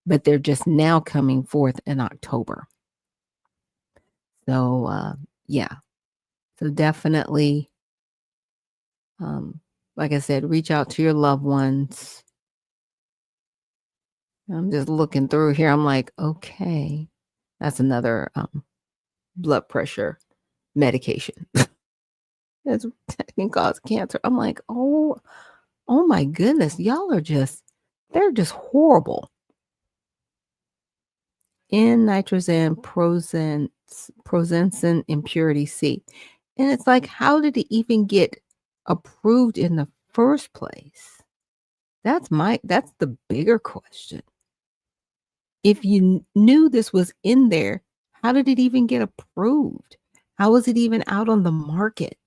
but they're just now coming forth in October. So, yeah. So definitely, like I said, reach out to your loved ones. I'm just looking through here. I'm like, okay, that's another blood pressure medication. That can cause cancer. I'm like, oh my goodness, y'all are they're just horrible. N-nitrogen prosensin impurity C. And it's like, how did it even get approved in the first place? That's the bigger question. If you knew this was in there, how did it even get approved? How was it even out on the market?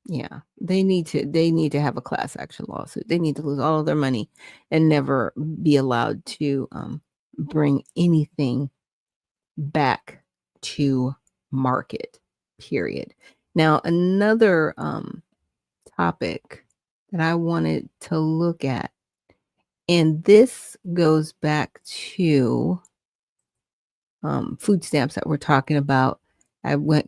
Yeah, they need to have a class action lawsuit. They need to lose all of their money and never be allowed to bring anything back to market, period. Now, another topic that I wanted to look at, and this goes back to food stamps that we're talking about.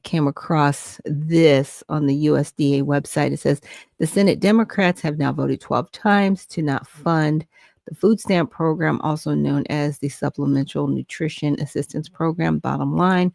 Came across this on the USDA website. It says the Senate Democrats have now voted 12 times to not fund the food stamp program, also known as the Supplemental Nutrition Assistance Program. Bottom line,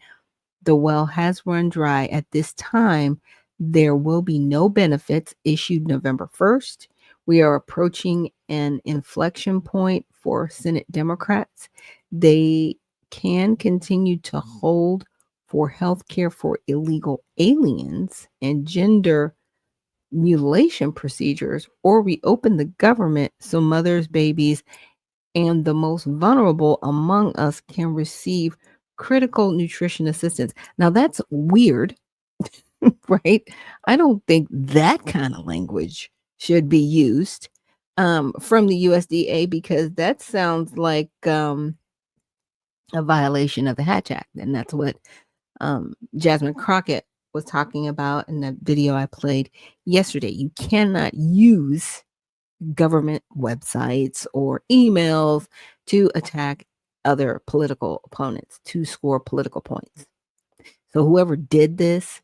the well has run dry. At this time, there will be no benefits issued November 1st. We are approaching an inflection point for Senate Democrats. They can continue to hold for health care for illegal aliens and gender mutilation procedures, or reopen the government so mothers, babies, and the most vulnerable among us can receive critical nutrition assistance. Now, that's weird, right? I don't think that kind of language should be used from the USDA, because that sounds like a violation of the Hatch Act. And that's what Jasmine Crockett was talking about in the video I played yesterday. You cannot use government websites or emails to attack other political opponents to score political points. So whoever did this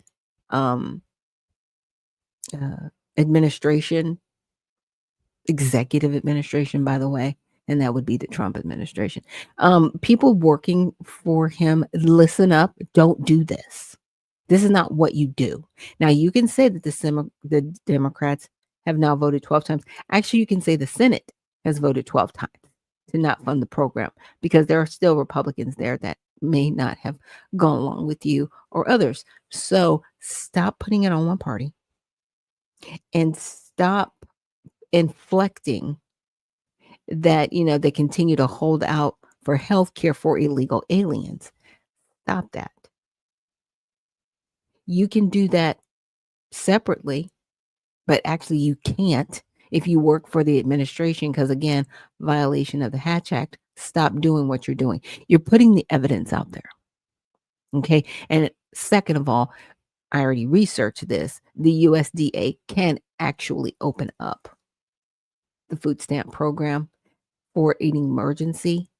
administration, executive administration, by the way, and that would be the Trump administration. People working for him, listen up, don't do this. This is not what you do. Now, you can say that the Democrats have now voted 12 times. Actually, you can say the Senate has voted 12 times to not fund the program because there are still Republicans there that may not have gone along with you or others. So stop putting it on one party and stop inflecting that, they continue to hold out for health care for illegal aliens. Stop that. You can do that separately, but actually you can't if you work for the administration, because again, violation of the Hatch Act. Stop doing what you're doing. You're putting the evidence out there. Okay. And second of all, I already researched this. The USDA can actually open up the food stamp program for an emergency.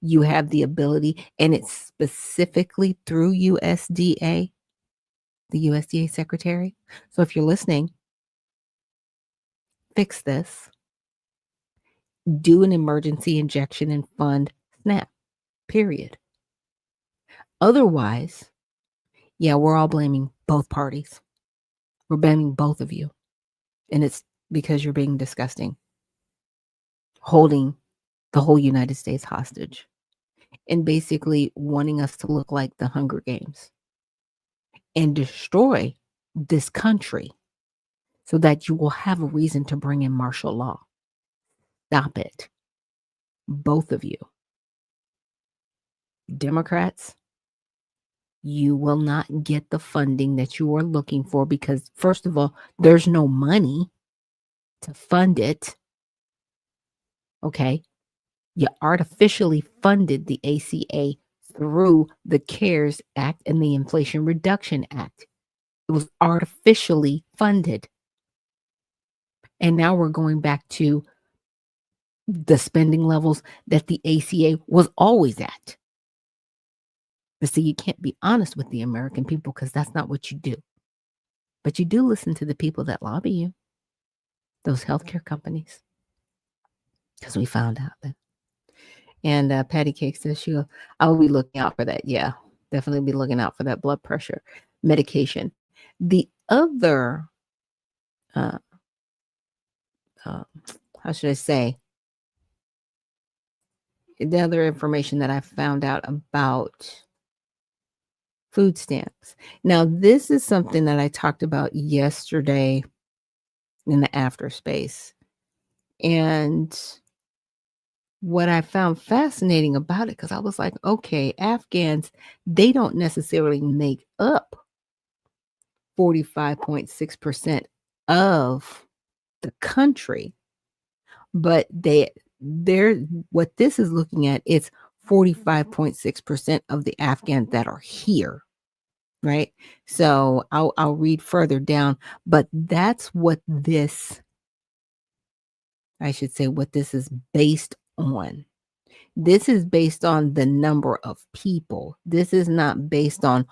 You have the ability, and it's specifically through USDA, the USDA secretary. So if you're listening, fix this. Do an emergency injection and fund SNAP, period. Otherwise, yeah, we're all blaming both parties. We're blaming both of you. And it's because you're being disgusting, holding the whole United States hostage, and basically wanting us to look like the Hunger Games and destroy this country so that you will have a reason to bring in martial law. Stop it. Both of you. Democrats, you will not get the funding that you are looking for because, first of all, there's no money to fund it. Okay. You artificially funded the ACA through the CARES Act and the Inflation Reduction Act. It was artificially funded. And now we're going back to the spending levels that the ACA was always at. But see, you can't be honest with the American people because that's not what you do. But you do listen to the people that lobby you, those healthcare companies, because we found out that. And Patty Cake says I'll be looking out for that. Yeah, definitely be looking out for that blood pressure medication. The other, how should I say, the other information that I found out about food stamps. Now, this is something that I talked about yesterday in the after space. And what I found fascinating about it, because I was like, okay, Afghans, they don't necessarily make up 45.6% of the country, but they're what this is looking at, it's 45.6% of the Afghans that are here. Right. So I'll read further down, but that's what this, I should say, what this is based on. This is based on the number of people. This is not based on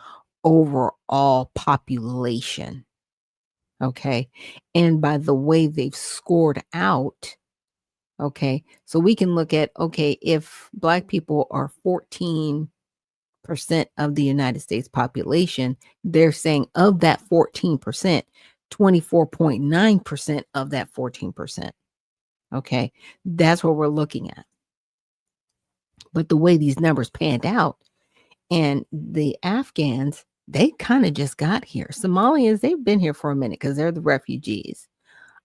overall population. Okay. And by the way they've scored out. Okay. So we can look at, okay, if Black people are 14% of the United States population, they're saying of that 14%, 24.9% of that 14%. Okay. That's what we're looking at. But the way these numbers panned out, and the Afghans, they kind of just got here. Somalians, they've been here for a minute because they're the refugees.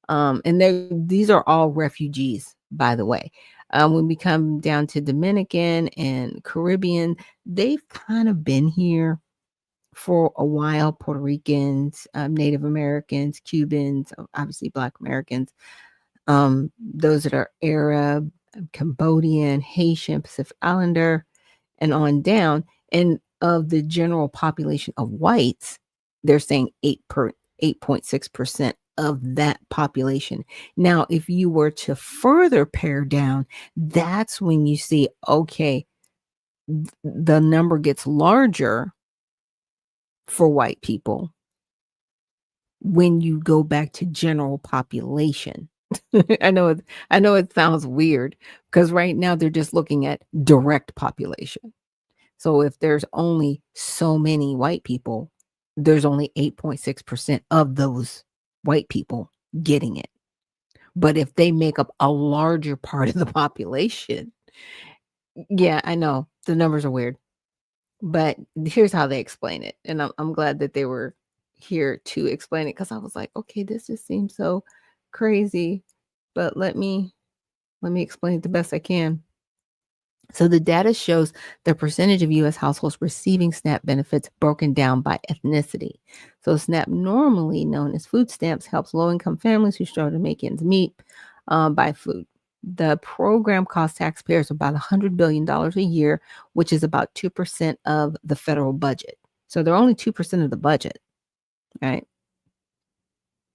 And these are all refugees, by the way. When we come down to Dominican and Caribbean, they've kind of been here for a while. Puerto Ricans, Native Americans, Cubans, obviously Black Americans, those that are Arab, Cambodian, Haitian, Pacific Islander, and on down. And of the general population of whites, they're saying 8.6% of that population. Now, if you were to further pare down, that's when you see, okay, the number gets larger for white people when you go back to general population. I know it sounds weird because right now they're just looking at direct population. So if there's only so many white people, there's only 8.6% of those white people getting it. But if they make up a larger part of the population, yeah, I know the numbers are weird, but here's how they explain it. And I'm glad that they were here to explain it because I was like, okay, this just seems so crazy, but let me explain it the best I can. So the data shows the percentage of U.S. households receiving SNAP benefits broken down by ethnicity. So SNAP, normally known as food stamps, helps low-income families who struggle to make ends meet buy food. The program costs taxpayers about $100 billion a year, which is about 2% of the federal budget. So they're only 2% of the budget, right?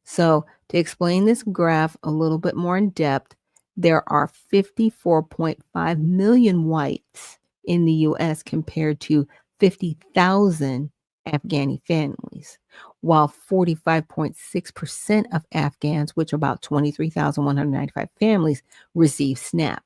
So to explain this graph a little bit more in depth, there are 54.5 million whites in the US compared to 50,000 Afghani families, while 45.6% of Afghans, which are about 23,195 families, receive SNAP.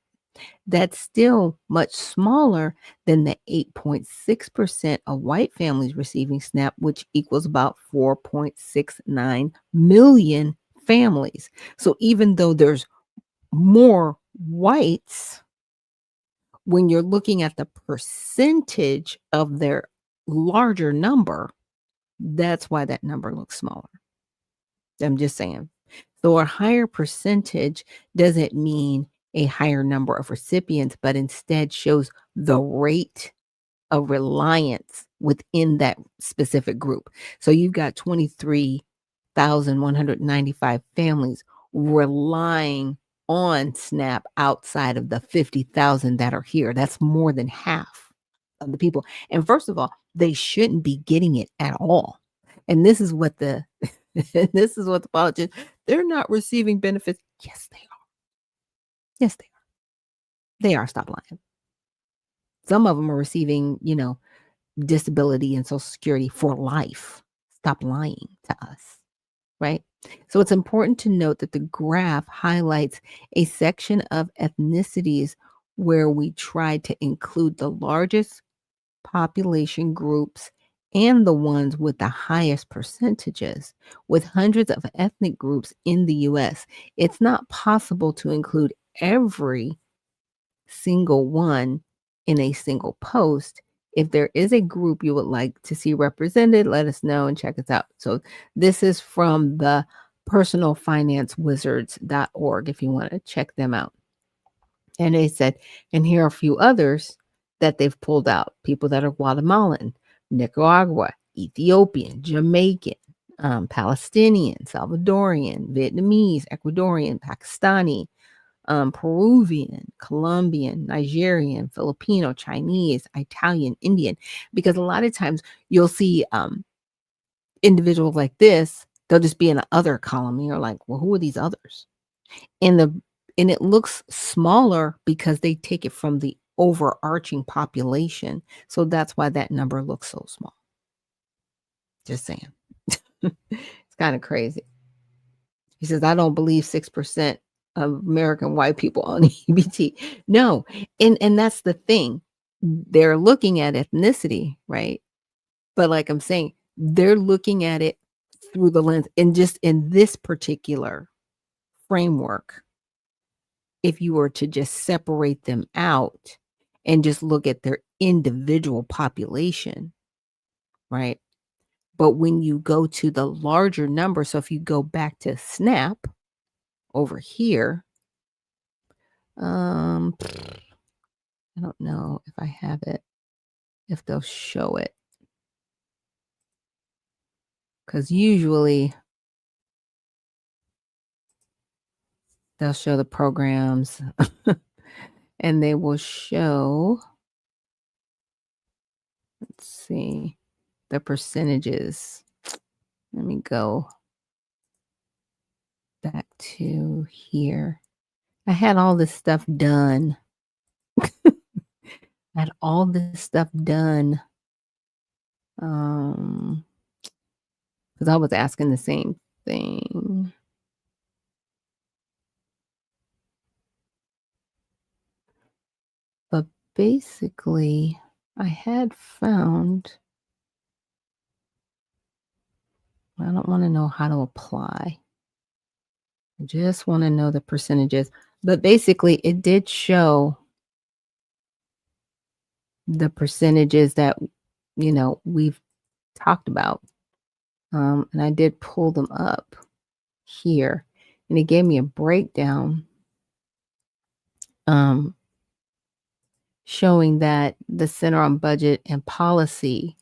That's still much smaller than the 8.6% of white families receiving SNAP, which equals about 4.69 million families. So even though there's more whites, when you're looking at the percentage of their larger number, that's why that number looks smaller. I'm just saying. So a higher percentage doesn't mean a higher number of recipients, but instead shows the rate of reliance within that specific group. So you've got 23,195 families relying on SNAP outside of the 50,000 that are here. That's more than half of the people. And first of all, they shouldn't be getting it at all. And this is what the this is what the politicians, they're not receiving benefits. Yes, they are. Yes, they are. They are. Stop lying. Some of them are receiving, disability and Social Security for life. Stop lying to us, right? So it's important to note that the graph highlights a section of ethnicities where we tried to include the largest population groups and the ones with the highest percentages. With hundreds of ethnic groups in the US, it's not possible to include every single one in a single post. If there is a group you would like to see represented, let us know and check us out. So this is from the personalfinancewizards.org if you want to check them out. And they said, and here are a few others that they've pulled out. People that are Guatemalan, Nicaragua, Ethiopian, Jamaican, Palestinian, Salvadorian, Vietnamese, Ecuadorian, Pakistani, Peruvian, Colombian, Nigerian, Filipino, Chinese, Italian, Indian. Because a lot of times you'll see individuals like this, they'll just be in the other column. And you're like, well, who are these others? And it looks smaller because they take it from the overarching population. So that's why that number looks so small. Just saying. It's kind of crazy. He says, I don't believe 6% of American white people on EBT. No. And that's the thing. They're looking at ethnicity, right? But like I'm saying, they're looking at it through the lens and just in this particular framework. If you were to just separate them out and just look at their individual population, right? But when you go to the larger number, so if you go back to SNAP over here, I don't know if I have it, if they'll show it. Because usually they'll show the programs and they will show, let's see, the percentages. Let me go back to here. I had all this stuff done. I had all this stuff done. Because I was asking the same thing. basically, I had found, I don't want to know how to apply. I just want to know the percentages. But basically, it did show the percentages that, we've talked about. And I did pull them up here. And it gave me a breakdown showing that the Center on Budget and Policy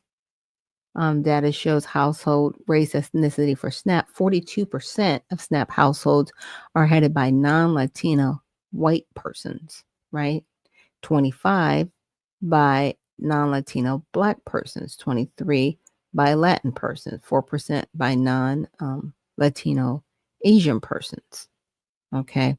data shows household race ethnicity for SNAP. 42% of SNAP households are headed by non-Latino white persons, right? 25 by non-Latino Black persons, 23 by Latin persons, 4% by non-Latino Asian persons. Okay.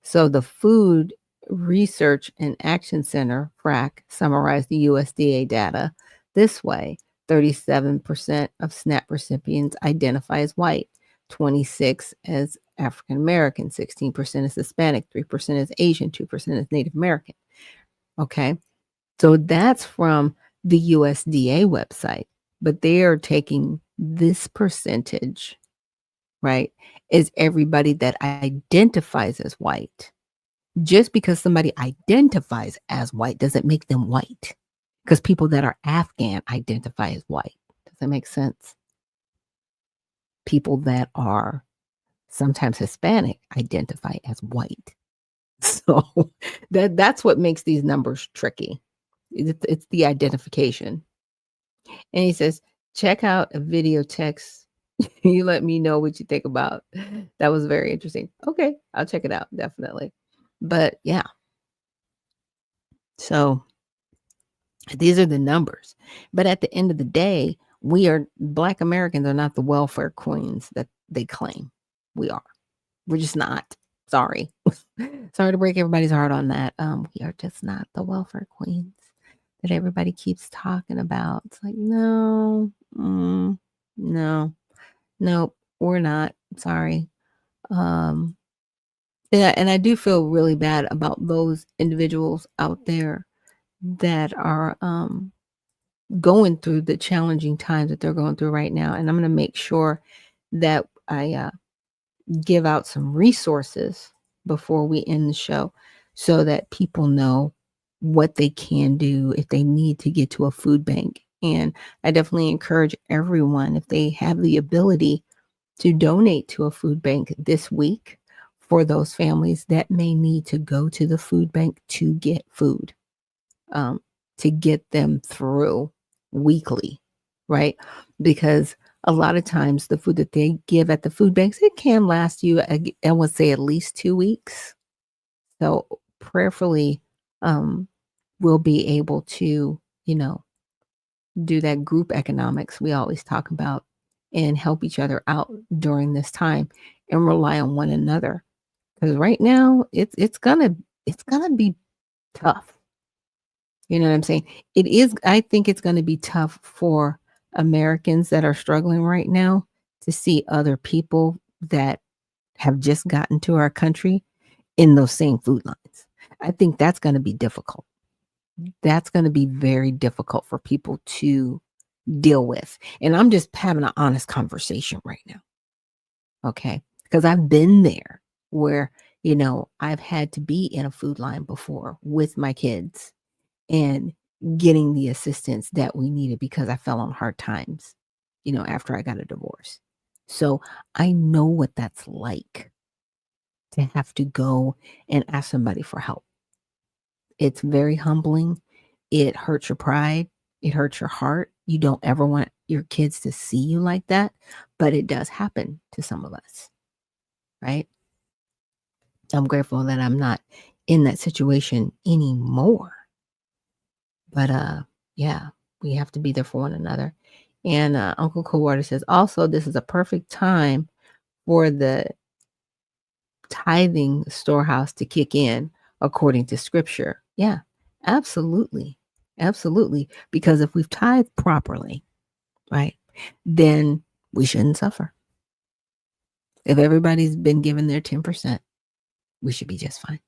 So the Food Research and Action Center, FRAC, summarized the USDA data this way. 37% of SNAP recipients identify as white, 26 as African American, 16% is Hispanic, 3% is Asian, 2% is Native American. Okay. So that's from the USDA website, but they are taking this percentage, right, is everybody that identifies as white. Just because somebody identifies as white doesn't make them white, because people that are Afghan identify as white. Does that make sense? People that are sometimes Hispanic identify as white. So that's what makes these numbers tricky. It's the identification. And he says, check out a video text. You let me know what you think about. That was very interesting. Okay, I'll check it out, definitely. But yeah. So these are the numbers. But at the end of the day, Black Americans are not the welfare queens that they claim we are. We're just not. Sorry. Sorry to break everybody's heart on that. We are just not the welfare queens that everybody keeps talking about. It's like, no, no, nope, we're not. Sorry. And I do feel really bad about those individuals out there that are going through the challenging times that they're going through right now. And I'm going to make sure that I give out some resources before we end the show so that people know what they can do if they need to get to a food bank. And I definitely encourage everyone, if they have the ability, to donate to a food bank this week for those families that may need to go to the food bank to get food, to get them through weekly, right? Because a lot of times the food that they give at the food banks, it can last you, I would say, at least 2 weeks. So prayerfully, we'll be able to, do that group economics we always talk about and help each other out during this time and rely on one another. Because right now it's gonna be tough. You know what I'm saying? It is. I think it's going to be tough for Americans that are struggling right now to see other people that have just gotten to our country in those same food lines. I think that's going to be difficult. That's going to be very difficult for people to deal with. And I'm just having an honest conversation right now. Okay. Because I've been there where, I've had to be in a food line before with my kids and getting the assistance that we needed because I fell on hard times, after I got a divorce. So I know what that's like to have to go and ask somebody for help. It's very humbling. It hurts your pride. It hurts your heart. You don't ever want your kids to see you like that, but it does happen to some of us, right? I'm grateful that I'm not in that situation anymore. But yeah, we have to be there for one another. And Uncle Coolwater says, also, this is a perfect time for the tithing storehouse to kick in according to scripture. Yeah, absolutely. Absolutely. Because if we've tithed properly, right, then we shouldn't suffer. If everybody's been given their 10%, we should be just fine.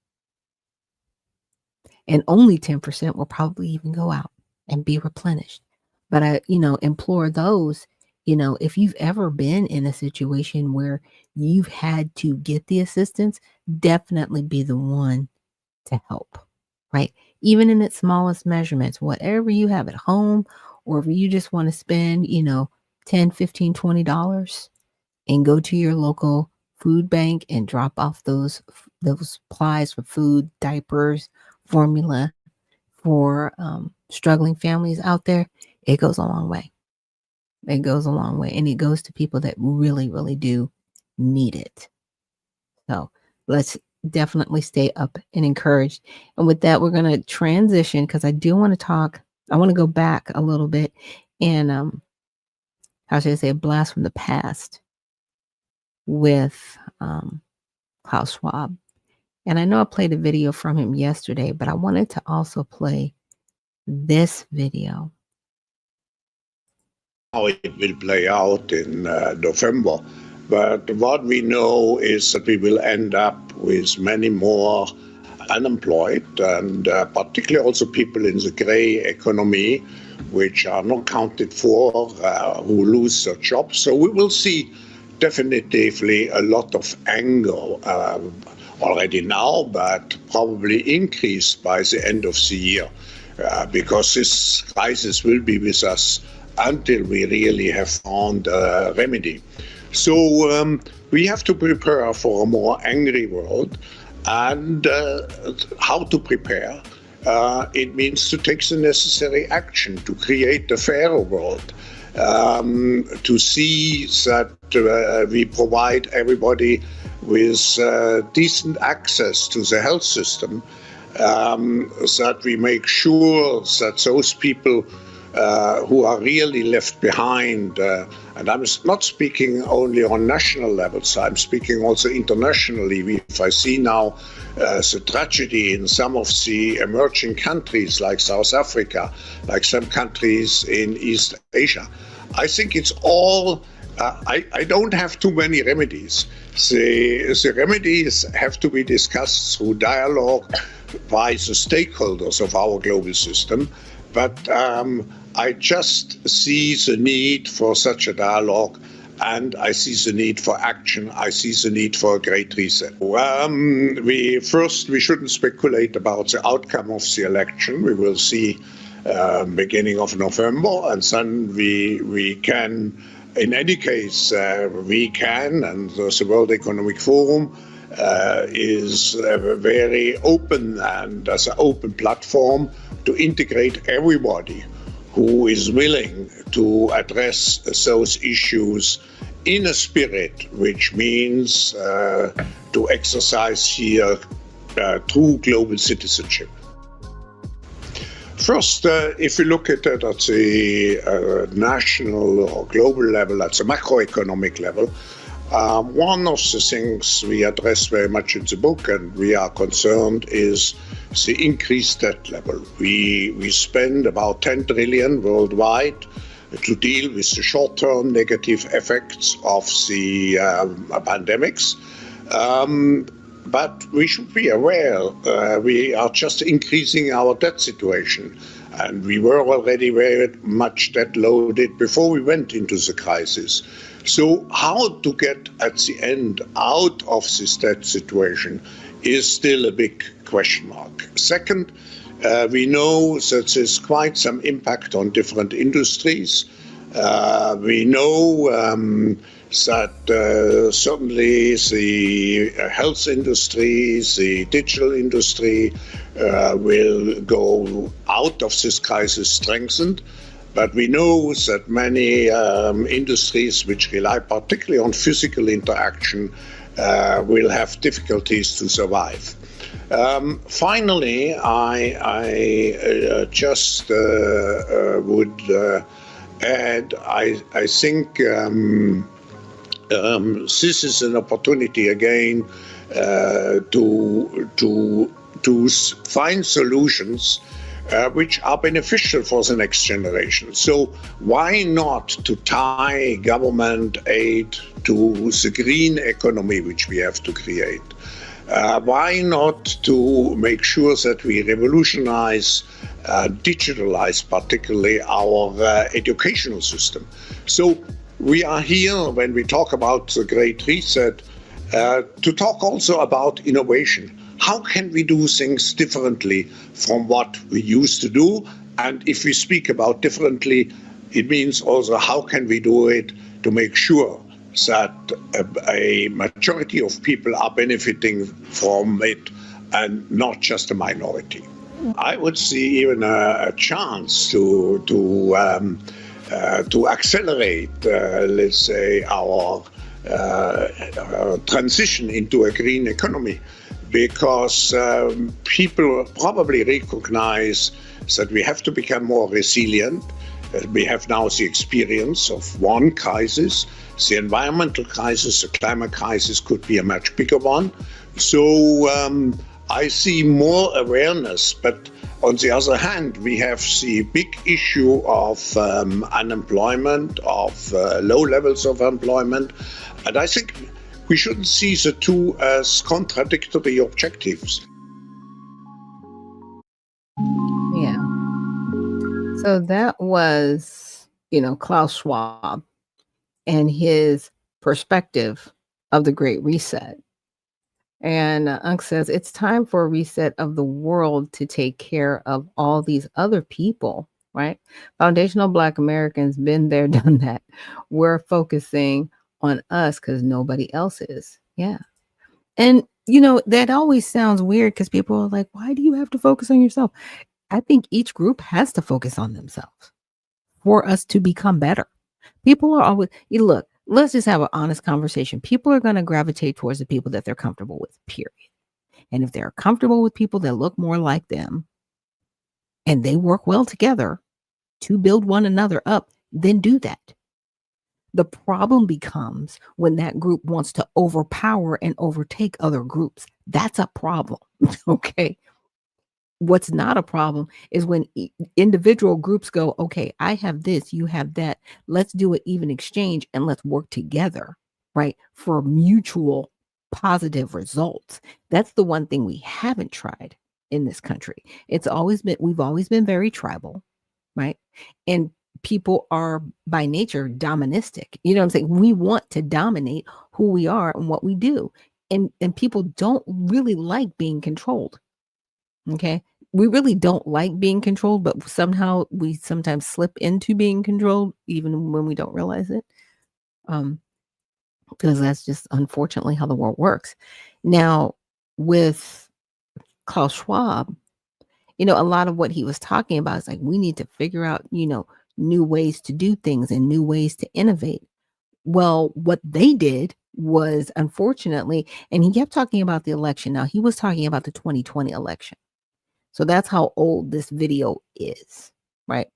and only 10% will probably even go out and be replenished. But I, implore those, if you've ever been in a situation where you've had to get the assistance, definitely be the one to help, right? Even in its smallest measurements, whatever you have at home, or if you just want to spend, $10, $15, $20 and go to your local food bank and drop off those supplies for food, diapers, formula for struggling families out there, it goes a long way. It goes a long way, and it goes to people that really, really do need it. So let's definitely stay up and encouraged. And with that, we're going to transition, because I do want to talk. I want to go back a little bit and how should I say, a blast from the past with Klaus Schwab. And I know I played a video from him yesterday, but I wanted to also play this video. How it will play out in November. But what we know is that we will end up with many more unemployed, and particularly also people in the gray economy, which are not counted for, who lose their jobs. So we will see definitively a lot of anger already now, but probably increased by the end of the year, because this crisis will be with us until we really have found a remedy. So we have to prepare for a more angry world. And how to prepare? It means to take the necessary action to create a fairer world, to see that we provide everybody with decent access to the health system, that we make sure that those people who are really left behind, and I'm not speaking only on national levels, I'm speaking also internationally. If I see now the tragedy in some of the emerging countries like South Africa, like some countries in East Asia, I think it's all, I don't have too many remedies. The remedies have to be discussed through dialogue by the stakeholders of our global system. But I just see the need for such a dialogue, and I see the need for action. I see the need for a great reset. We shouldn't speculate about the outcome of the election. We will see beginning of November, and then we can, in any case, we can, and the World Economic Forum is very open and as an open platform to integrate everybody who is willing to address those issues in a spirit, which means to exercise here true global citizenship. First, if you look at it at the national or global level, at the macroeconomic level, one of the things we address very much in the book, and we are concerned, is the increased debt level. We spend about 10 trillion worldwide to deal with the short-term negative effects of the pandemics. But we should be aware we are just increasing our debt situation. And we were already very much debt loaded before we went into the crisis. So how to get at the end out of this debt situation is still a big question mark. Second, we know that there's quite some impact on different industries. We know that certainly the health industry, the digital industry will go out of this crisis strengthened. But we know that many industries which rely particularly on physical interaction will have difficulties to survive. Finally, I just would add, I think this is an opportunity again to find solutions which are beneficial for the next generation. So why not to tie government aid to the green economy which we have to create? Why not to make sure that we revolutionize, digitalize particularly our educational system? So we are here, when we talk about the Great Reset, to talk also about innovation. How can we do things differently from what we used to do? And if we speak about differently, it means also how can we do it to make sure that a majority of people are benefiting from it and not just a minority. I would see even a chance to accelerate, let's say, our transition into a green economy, because people probably recognize that we have to become more resilient. We have now the experience of one crisis. The environmental crisis, the climate crisis could be a much bigger one. So I see more awareness, but on the other hand, we have the big issue of unemployment, of low levels of employment. And I think we shouldn't see the two as contradictory objectives. Yeah. So that was, Klaus Schwab and his perspective of the Great Reset. And Unc says it's time for a reset of the world to take care of all these other people, right? Foundational Black Americans been there, done that. We're focusing on us because nobody else is. Yeah. And, that always sounds weird because people are like, why do you have to focus on yourself? I think each group has to focus on themselves for us to become better. People are always, look, let's just have an honest conversation. People are going to gravitate towards the people that they're comfortable with, period. And if they're comfortable with people that look more like them and they work well together to build one another up, then do that. The problem becomes when that group wants to overpower and overtake other groups. That's a problem. Okay. What's not a problem is when individual groups go, okay, I have this, you have that. Let's do an even exchange and let's work together, right? For mutual positive results. That's the one thing we haven't tried in this country. We've always been very tribal, right? And people are by nature doministic. You know what I'm saying? We want to dominate who we are and what we do. And people don't really like being controlled. Okay. We really don't like being controlled, but somehow we sometimes slip into being controlled even when we don't realize it. Because that's just unfortunately how the world works. Now, with Klaus Schwab, a lot of what he was talking about is like, we need to figure out, new ways to do things and new ways to innovate. Well, what they did was, unfortunately, and he kept talking about the election. Now, he was talking about the 2020 election. So that's how old this video is, right?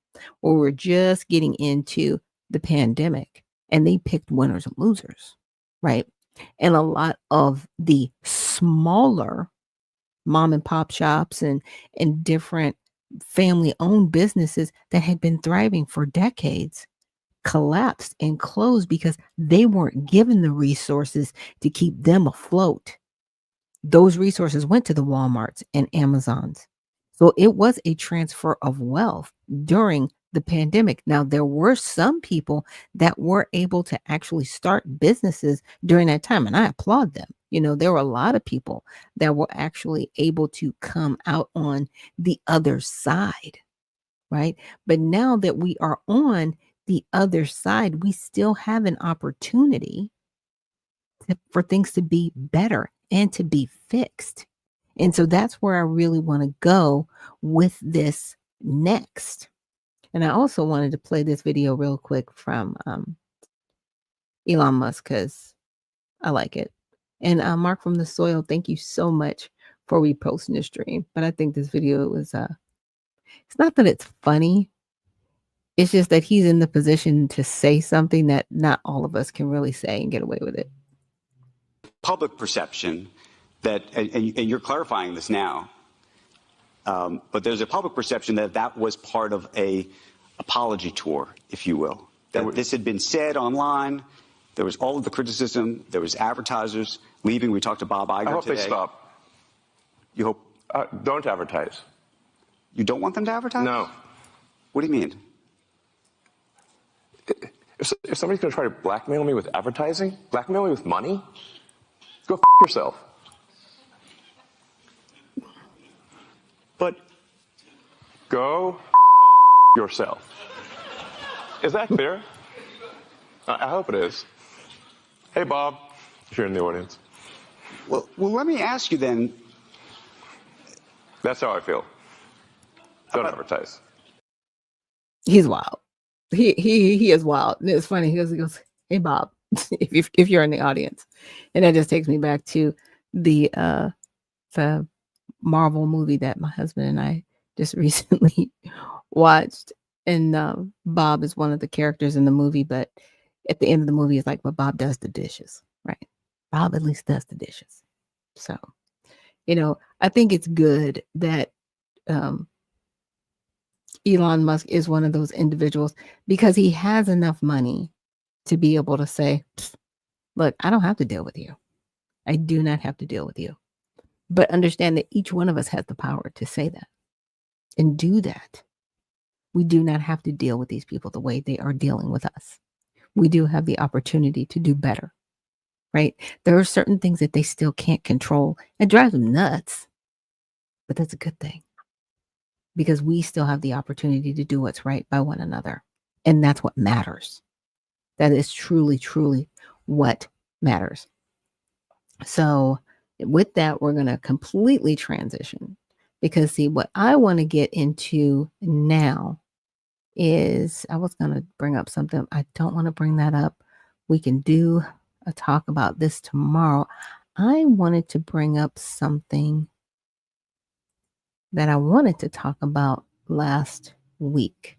Where we're just getting into the pandemic and they picked winners and losers, right? And a lot of the smaller mom and pop shops and different family owned businesses that had been thriving for decades collapsed and closed because they weren't given the resources to keep them afloat. Those resources went to the Walmarts and Amazons. So it was a transfer of wealth during the pandemic. Now, there were some people that were able to actually start businesses during that time, and I applaud them. There were a lot of people that were actually able to come out on the other side, right? But now that we are on the other side, we still have an opportunity for things to be better and to be fixed. And so that's where I really want to go with this next. And I also wanted to play this video real quick from Elon Musk because I like it. And Mark from the Soil, thank you so much for reposting the stream. But I think this video was, it's not that it's funny. It's just that he's in the position to say something that not all of us can really say and get away with it. Public perception that, and you're clarifying this now, but there's a public perception that that was part of a apology tour, if you will. That this had been said online. There was all of the criticism. There was advertisers leaving. We talked to Bob Iger today. I hope they stop. You hope. Don't advertise. You don't want them to advertise? No. What do you mean? If somebody's going to try to blackmail me with advertising, blackmail me with money, go yourself. But go yourself. Is that clear? I hope it is. Hey, Bob, if you're in the audience. well, let me ask you then. That's how I feel. Don't advertise. He's wild. He is wild. And it's funny. He goes, "Hey Bob," if you're in the audience, and that just takes me back to the Marvel movie that my husband and I just recently watched. And Bob is one of the characters in the movie, but at the end of the movie, it's like, "But Bob does the dishes, right? Bob at least does the dishes." So, I think it's good that Elon Musk is one of those individuals because he has enough money to be able to say, "Look, I don't have to deal with you. I do not have to deal with you." But understand that each one of us has the power to say that and do that. We do not have to deal with these people the way they are dealing with us. We do have the opportunity to do better, right? There are certain things that they still can't control. It drives them nuts, but that's a good thing because we still have the opportunity to do what's right by one another. And that's what matters. That is truly, truly what matters. So with that, we're going to completely transition because see, what I want to get into now is I was going to bring up something. I don't want to bring that up. We can do a talk about this tomorrow. I wanted to bring up something that I wanted to talk about last week.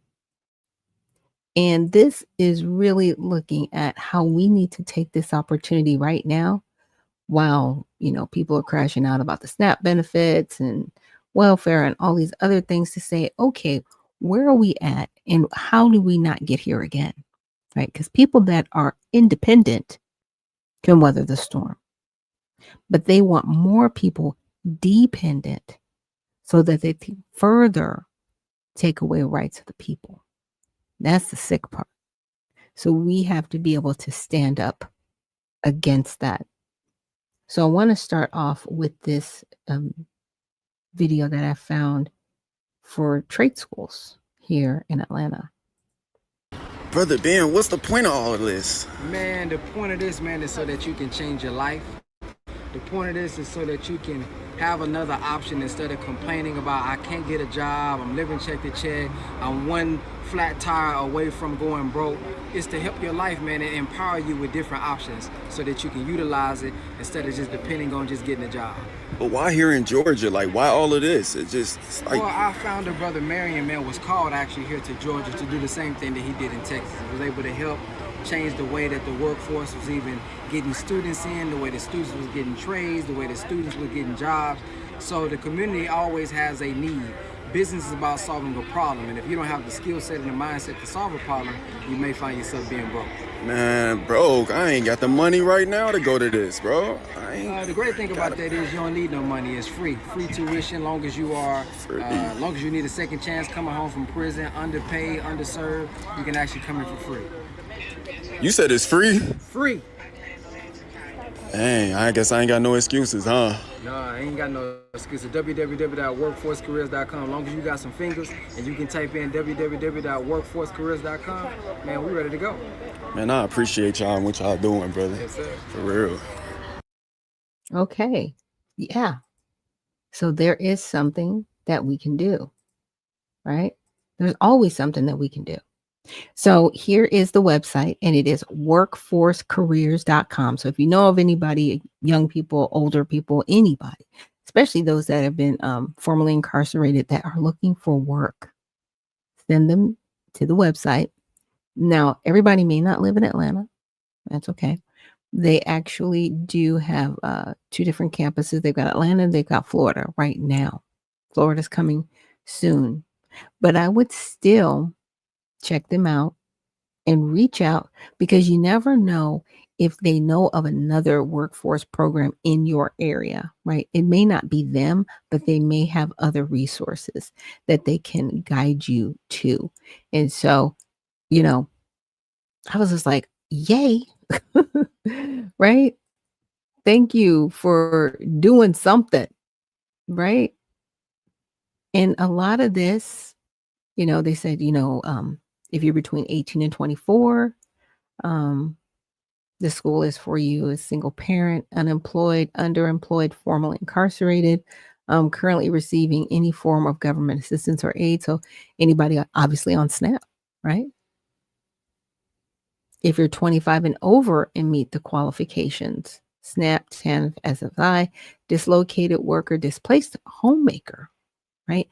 And this is really looking at how we need to take this opportunity right now while, people are crashing out about the SNAP benefits and welfare and all these other things to say, okay, where are we at and how do we not get here again? Right? Because people that are independent can weather the storm, but they want more people dependent so that they can further take away rights of the people. That's the sick part. So we have to be able to stand up against that. So I want to start off with this video that I found for trade schools here in Atlanta. Brother Ben, what's the point of all of this? Man, the point of this, man, is so that you can change your life. The point of this is so that you can have another option instead of complaining about, I can't get a job, I'm living check to check, I'm one flat tire away from going broke. It's to help your life, man, and empower you with different options so that you can utilize it instead of just depending on just getting a job. But why here in Georgia? Like, why all of this? It's like... Well, our founder, Brother Marion, man, was called actually here to Georgia to do the same thing that he did in Texas. He was able to help change the way that the workforce was even getting students in, the way the students was getting trades, the way the students were getting jobs. So the community always has a need. Business is about solving a problem, and if you don't have the skill set and the mindset to solve a problem, you may find yourself being broke. Man, broke. I ain't got the money right now to go to this, bro. The great thing about that is you don't need no money. It's free tuition, long as you are, long as you need a second chance coming home from prison, underpaid, underserved, you can actually come in for free. You said it's free? Free. Dang, I guess I ain't got no excuses, huh? No, I ain't got no excuses. www.workforcecareers.com. As long as you got some fingers and you can type in www.workforcecareers.com, man, we ready to go. Man, I appreciate y'all and what y'all doing, brother. Yes, sir. For real. Okay. Yeah. So there is something that we can do, right? There's always something that we can do. So here is the website, and it is workforcecareers.com. So if you know of anybody, young people, older people, anybody, especially those that have been formerly incarcerated that are looking for work, send them to the website. Now, everybody may not live in Atlanta. That's okay. They actually do have 2 different campuses. They've got Atlanta and they've got Florida right now. Florida's coming soon. But I would still check them out and reach out because you never know if they know of another workforce program in your area, right? It may not be them, but they may have other resources that they can guide you to. And so, I was just like, yay, right? Thank you for doing something, right? And a lot of this, they said, if you're between 18 and 24, the school is for you as single parent, unemployed, underemployed, formerly incarcerated, currently receiving any form of government assistance or aid. So anybody obviously on SNAP, right? If you're 25 and over and meet the qualifications, SNAP, TANF, SSI, dislocated worker, displaced homemaker, right?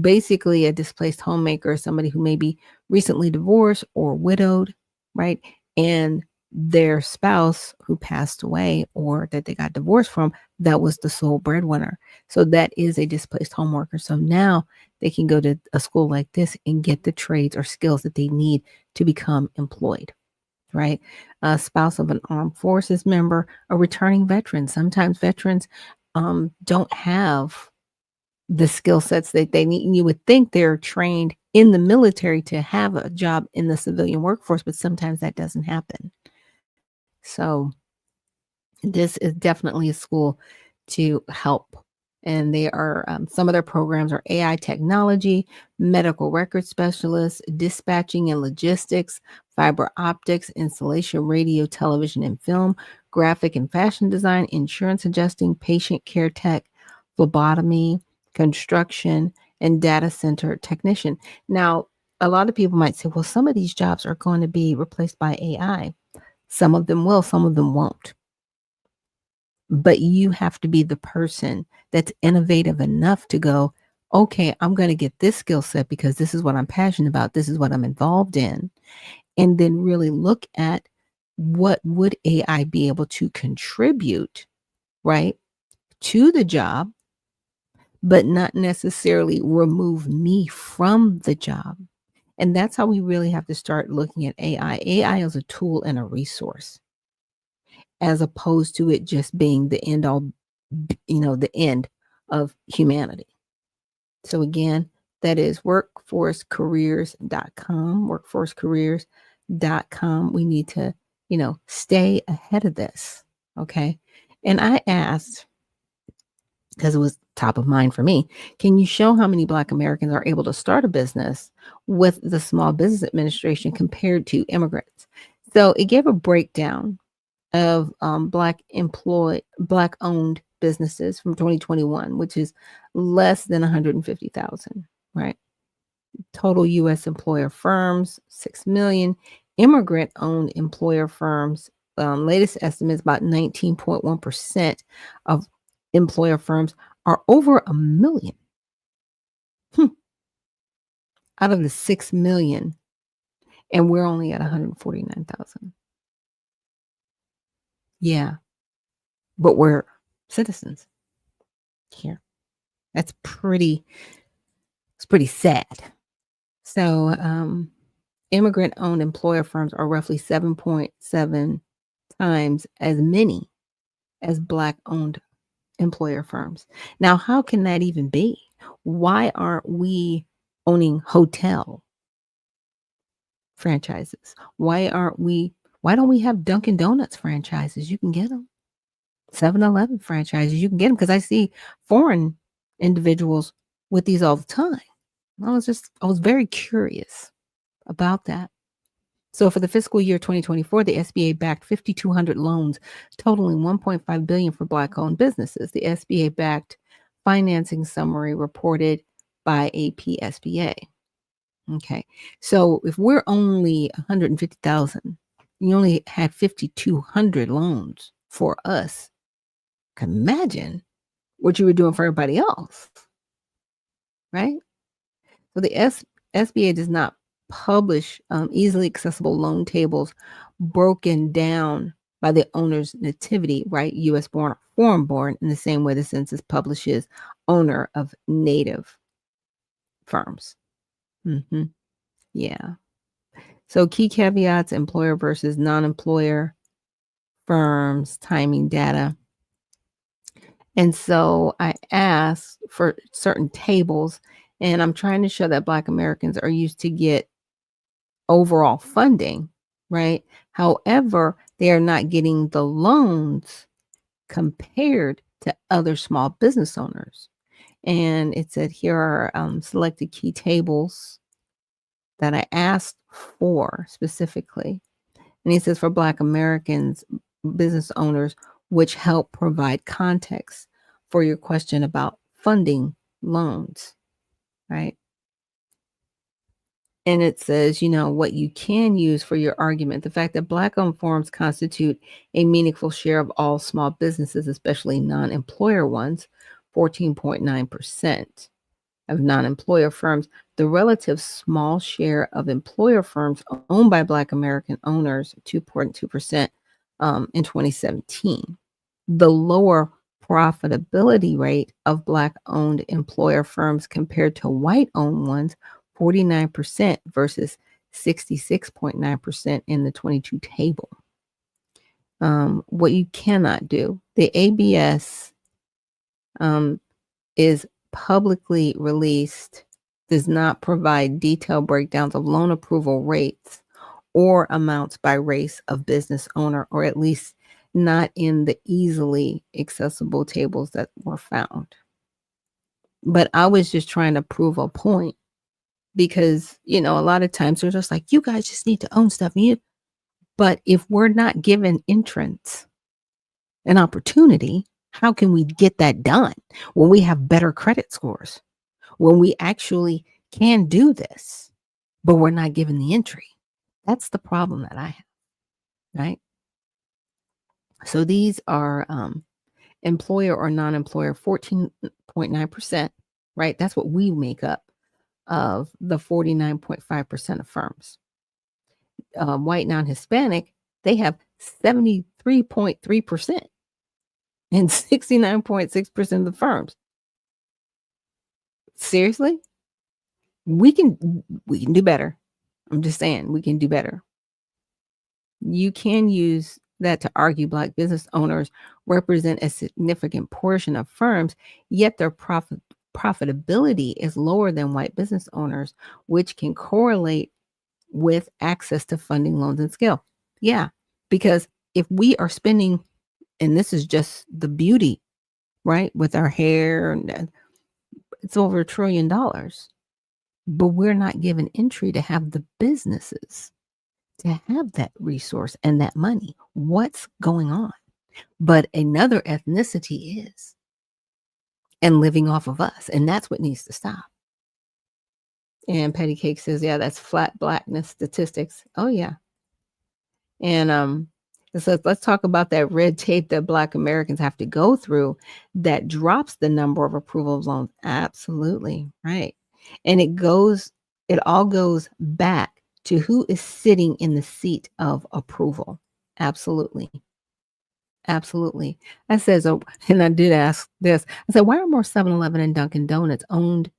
Basically, a displaced homemaker is somebody who may be recently divorced or widowed, right? And their spouse who passed away or that they got divorced from, that was the sole breadwinner. So that is a displaced home worker. So now they can go to a school like this and get the trades or skills that they need to become employed, right? A spouse of an armed forces member, a returning veteran. Sometimes veterans don't have the skill sets that they need. And you would think they're trained in the military to have a job in the civilian workforce, but sometimes that doesn't happen. So this is definitely a school to help. And they are, some of their programs are AI technology, medical record specialists, dispatching and logistics, fiber optics, installation, radio, television, and film, graphic and fashion design, insurance adjusting, patient care tech, phlebotomy, construction, and data center technician. Now, a lot of people might say, well, some of these jobs are going to be replaced by AI. Some of them will, some of them won't. But you have to be the person that's innovative enough to go, okay, I'm going to get this skill set because this is what I'm passionate about. This is what I'm involved in. And then really look at what would AI be able to contribute, right, to the job, but not necessarily remove me from the job. And that's how we really have to start looking at AI. AI is a tool and a resource, as opposed to it just being the end all, the end of humanity. So again, that is workforcecareers.com, workforcecareers.com. We need to, stay ahead of this. Okay. And I asked, because it was top of mind for me, can you show how many Black Americans are able to start a business with the Small Business Administration compared to immigrants? So it gave a breakdown of Black owned businesses from 2021, which is less than 150,000, right? Total U.S. employer firms, 6 million. Immigrant owned employer firms, latest estimates about 19.1% of employer firms are over 1 million. Out of the 6 million, and we're only at 149,000. Yeah, but we're citizens here. It's pretty sad. So, immigrant-owned employer firms are roughly 7.7 times as many as Black-owned employer firms. Now, how can that even be? Why aren't we owning hotel franchises? Why don't we have Dunkin' Donuts franchises? You can get them. 7-Eleven franchises, you can get them, because I see foreign individuals with these all the time. I was very curious about that. So for the fiscal year 2024, the SBA backed 5,200 loans totaling $1.5 billion for Black-owned businesses. The SBA backed financing summary reported by AP SBA. Okay, so if we're only 150,000, you only had 5,200 loans for us. Can imagine what you were doing for everybody else, right? So the SBA does not publish easily accessible loan tables broken down by the owner's nativity, right? U.S. born or foreign born, in the same way the census publishes owner of native firms. Yeah. So key caveats: employer versus non-employer. firms, timing data. And so I asked for certain tables, and I'm trying to show that Black Americans are used to get overall funding, right? However, they are not getting the loans compared to other small business owners. And it said here are selected key tables that I asked for specifically. And he says for Black Americans, business owners, which help provide context for your question about funding loans, right? And it says, what you can use for your argument, the fact that Black-owned firms constitute a meaningful share of all small businesses, especially non-employer ones, 14.9% of non-employer firms. The relative small share of employer firms owned by Black American owners, 2.2% in 2017. The lower profitability rate of Black-owned employer firms compared to white-owned ones, 49% versus 66.9% in the 22 table. What you cannot do, the ABS is publicly released, does not provide detailed breakdowns of loan approval rates or amounts by race of business owner, or at least not in the easily accessible tables that were found. But I was just trying to prove a point because, a lot of times they're just like, you guys just need to own stuff. But if we're not given entrance an opportunity, how can we get that done when we have better credit scores? When we actually can do this, but we're not given the entry? That's the problem that I have, right? So these are employer or non-employer, 14.9%, right? That's what we make up of the 49.5% of firms. White non-Hispanic, they have 73.3% and 69.6% of the firms. Seriously? We can do better. I'm just saying, we can do better. You can use that to argue Black business owners represent a significant portion of firms, yet their profitability is lower than white business owners, which can correlate with access to funding, loans, and scale. Yeah, because if we are spending, and this is just the beauty, right, with our hair, and it's over $1 trillion, but we're not given entry to have the businesses to have that resource and that money. What's going on? But another ethnicity is, and living off of us, and that's what needs to stop. And Petty Cake says, yeah, that's flat Blackness statistics. Oh yeah. And it says, let's talk about that red tape that Black Americans have to go through that drops the number of approval of loans. Absolutely right. And it all goes back to who is sitting in the seat of approval. Absolutely. Absolutely. I says, and I did ask this. I said, why are more 7-Eleven and Dunkin' Donuts owned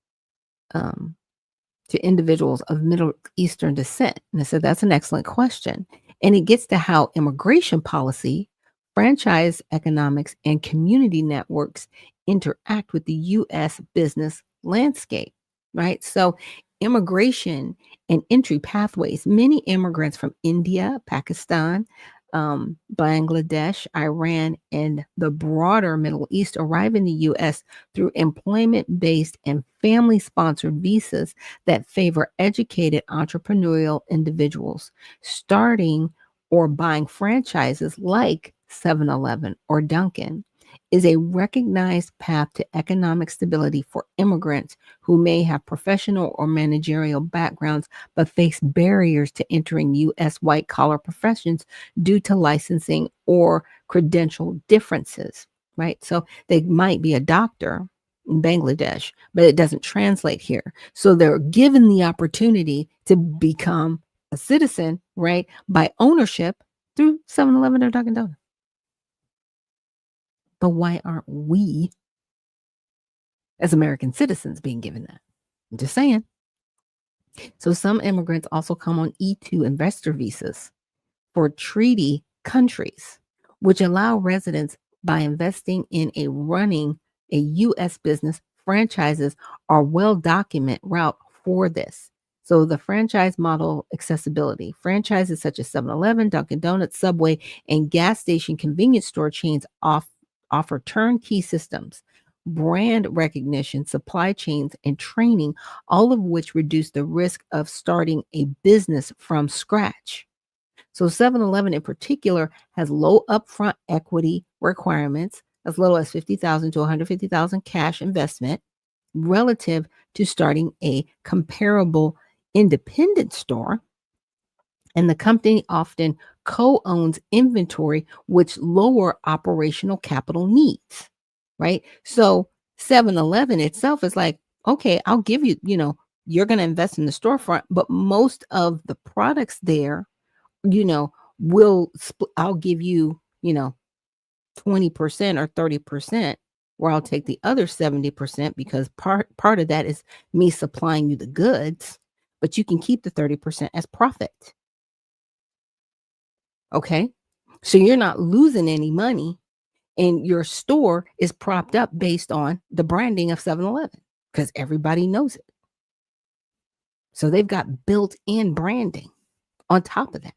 to individuals of Middle Eastern descent? And I said, that's an excellent question. And it gets to how immigration policy, franchise economics, and community networks interact with the U.S. business landscape, right? So immigration and entry pathways, many immigrants from India, Pakistan, Bangladesh, Iran, and the broader Middle East arrive in the U.S. through employment-based and family-sponsored visas that favor educated entrepreneurial individuals, starting or buying franchises like 7-Eleven or Dunkin' is a recognized path to economic stability for immigrants who may have professional or managerial backgrounds but face barriers to entering U.S. white-collar professions due to licensing or credential differences, right? So they might be a doctor in Bangladesh, but it doesn't translate here. So they're given the opportunity to become a citizen, right, by ownership through 7-Eleven or Dunkin' Donuts. But why aren't we, as American citizens, being given that? I'm just saying. So some immigrants also come on E2 investor visas for treaty countries which allow residents by investing in running a U.S. business. Franchises are well documented route for this. So the franchise model accessibility. Franchises such as 7-Eleven, Dunkin' Donuts, Subway, and gas station convenience store chains offer turnkey systems, brand recognition, supply chains, and training, all of which reduce the risk of starting a business from scratch. So 7-Eleven in particular has low upfront equity requirements, as little as 50,000 to 150,000 cash investment, relative to starting a comparable independent store. And the company often co-owns inventory, which lower operational capital needs, right? So 7-Eleven itself is like, okay, I'll give you, you're going to invest in the storefront, but most of the products there, I'll give you, 20% or 30%, where I'll take the other 70% because part of that is me supplying you the goods, but you can keep the 30% as profit. Okay. So you're not losing any money, and your store is propped up based on the branding of 7-Eleven because everybody knows it. So they've got built-in branding on top of that.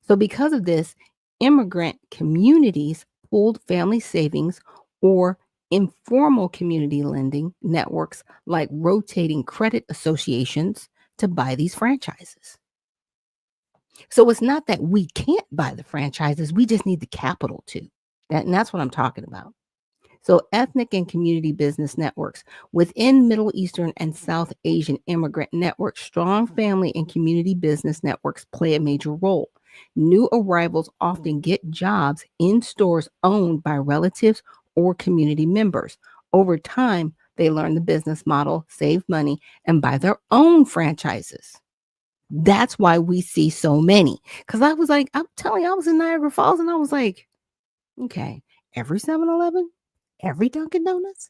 So because of this, immigrant communities pooled family savings or informal community lending networks like rotating credit associations to buy these franchises. So it's not that we can't buy the franchises, we just need the capital to. And that's what I'm talking about. So ethnic and community business networks within Middle Eastern and South Asian immigrant networks, strong family and community business networks play a major role. New arrivals often get jobs in stores owned by relatives or community members. Over time, they learn the business model, save money, and buy their own franchises. That's why we see so many. Because I was like, I'm telling you, I was in Niagara Falls and I was like, okay, every 7-Eleven, every Dunkin' Donuts,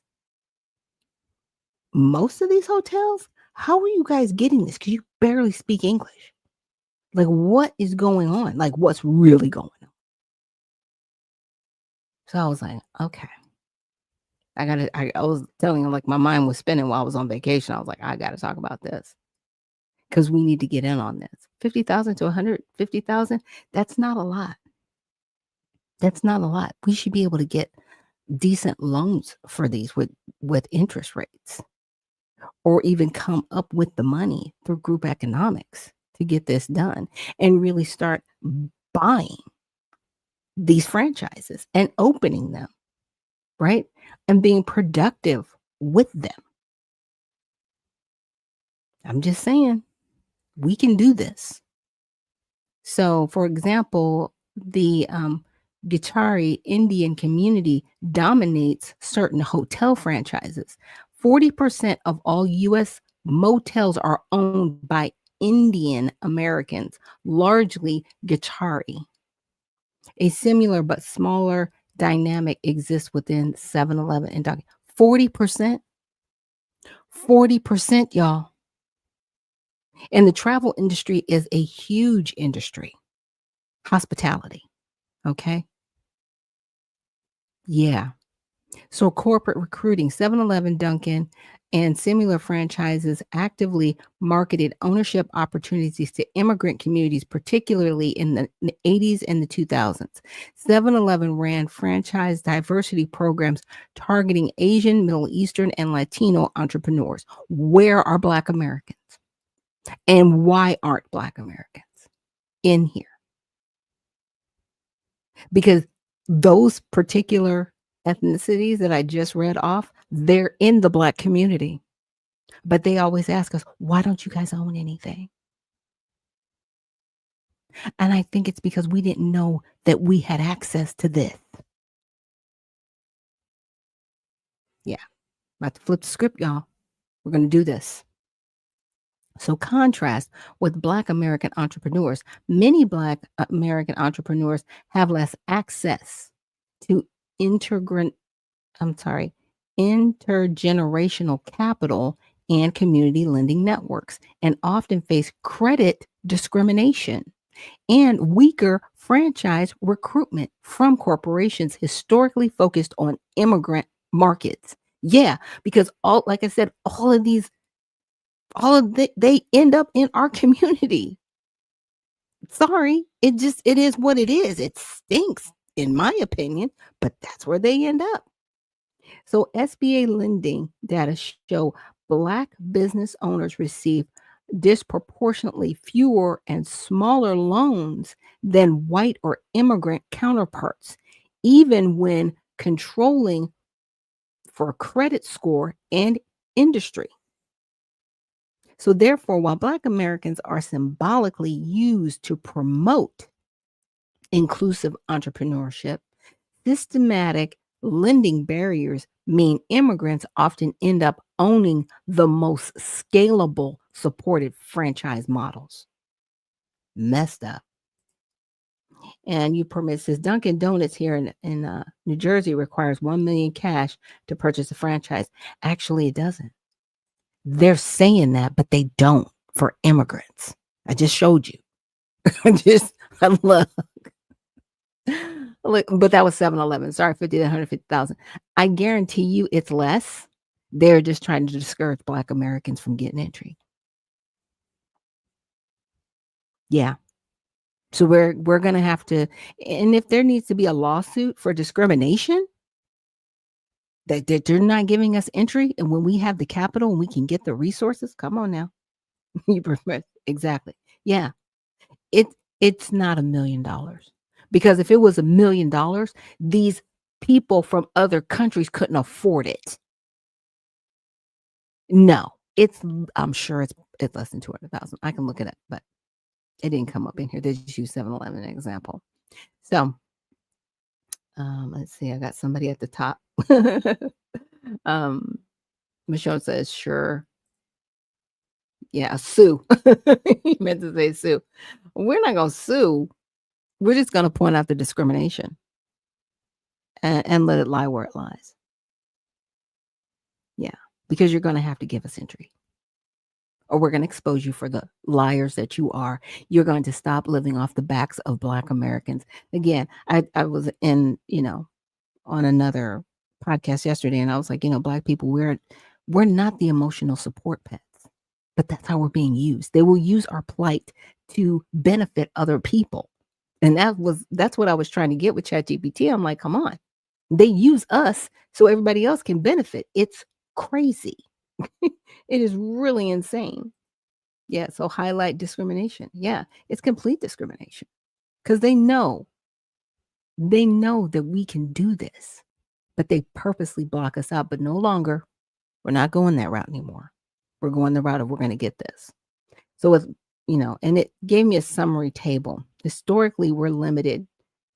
most of these hotels, how are you guys getting this? Because you barely speak English. Like, what is going on? Like, what's really going on? So I was like, okay. I was telling him, like, my mind was spinning while I was on vacation. I was like, I got to talk about this because we need to get in on this. 50,000 to 150,000, that's not a lot. That's not a lot. We should be able to get decent loans for these with interest rates, or even come up with the money through group economics to get this done and really start buying these franchises and opening them, right? And being productive with them. I'm just saying, we can do this. So, for example, the Guichari Indian community dominates certain hotel franchises. 40% of all U.S. motels are owned by Indian Americans, largely Guichari. A similar but smaller dynamic exists within 7-Eleven and Dunkin'. 40%? 40%, y'all. And the travel industry is a huge industry. Hospitality. Okay? Yeah. So corporate recruiting, 7-Eleven, Dunkin', and similar franchises actively marketed ownership opportunities to immigrant communities, particularly in the 80s and the 2000s. 7-Eleven ran franchise diversity programs targeting Asian, Middle Eastern, and Latino entrepreneurs. Where are Black Americans? And why aren't Black Americans in here? Because those particular ethnicities that I just read off, they're in the Black community. But they always ask us, why don't you guys own anything? And I think it's because we didn't know that we had access to this. Yeah. I'm about to flip the script, y'all. We're going to do this. So contrast with Black American entrepreneurs. Many Black American entrepreneurs have less access to intergenerational capital and community lending networks, and often face credit discrimination and weaker franchise recruitment from corporations historically focused on immigrant markets. Yeah, because like I said, they end up in our community. Sorry, it is what it is. It stinks, in my opinion, but that's where they end up. So SBA lending data show Black business owners receive disproportionately fewer and smaller loans than white or immigrant counterparts, even when controlling for credit score and industry. So, therefore, while Black Americans are symbolically used to promote inclusive entrepreneurship, systematic lending barriers mean immigrants often end up owning the most scalable supported franchise models. Messed up. And you permit says Dunkin' Donuts here in New Jersey requires 1 million cash to purchase a franchise. Actually, it doesn't. They're saying that, but they don't for immigrants. I just showed you. I look, but that was 7-Eleven. Sorry, 50 to 150,000. I guarantee you it's less. They're just trying to discourage Black Americans from getting entry. Yeah. So we're going to have to, and if there needs to be a lawsuit for discrimination, that they're not giving us entry, and when we have the capital and we can get the resources, come on now. Exactly. Yeah. It's not $1 million. Because if it was $1 million, these people from other countries couldn't afford it. No, I'm sure it's less than 200,000. I can look it up, but it didn't come up in here. They just use 7-Eleven example. So let's see. I got somebody at the top. Michelle says, sure. Yeah, sue. He meant to say sue. We're not going to sue. We're just going to point out the discrimination and let it lie where it lies. Yeah, because you're going to have to give us entry. Or we're going to expose you for the liars that you are. You're going to stop living off the backs of Black Americans. Again, I was in, on another podcast yesterday, and I was like, Black people, we're not the emotional support pets, but that's how we're being used. They will use our plight to benefit other people. And that's what I was trying to get with ChatGPT. I'm like, come on. They use us so everybody else can benefit. It's crazy. It is really insane. Yeah. So highlight discrimination. Yeah. It's complete discrimination because they know that we can do this, but they purposely block us out. But no longer, we're not going that route anymore. We're going the route of we're going to get this. So with, and it gave me a summary table. Historically, we're limited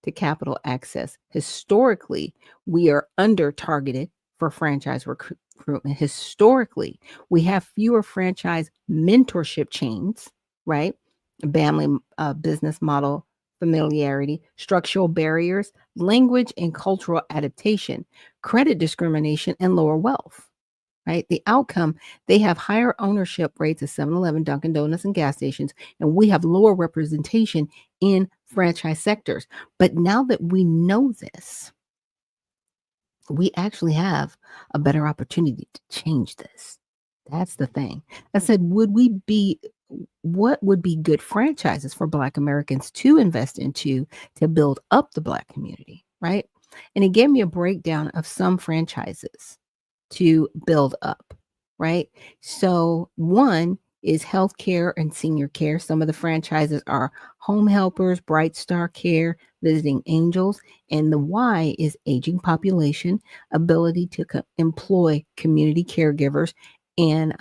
to capital access. Historically, we are under targeted for franchise recruitment. Historically, we have fewer franchise mentorship chains, right? Family business model familiarity, structural barriers, language and cultural adaptation, credit discrimination, and lower wealth. Right? The outcome, they have higher ownership rates of 7-Eleven, Dunkin' Donuts, and gas stations, and we have lower representation in franchise sectors. But now that we know this, we actually have a better opportunity to change this. That's the thing. I said, what would be good franchises for Black Americans to invest into to build up the Black community, right? And it gave me a breakdown of some franchises to build up, right? So one is healthcare and senior care. Some of the franchises are Home Helpers, Bright Star Care, Visiting Angels, and the Y is aging population, ability to employ community caregivers, and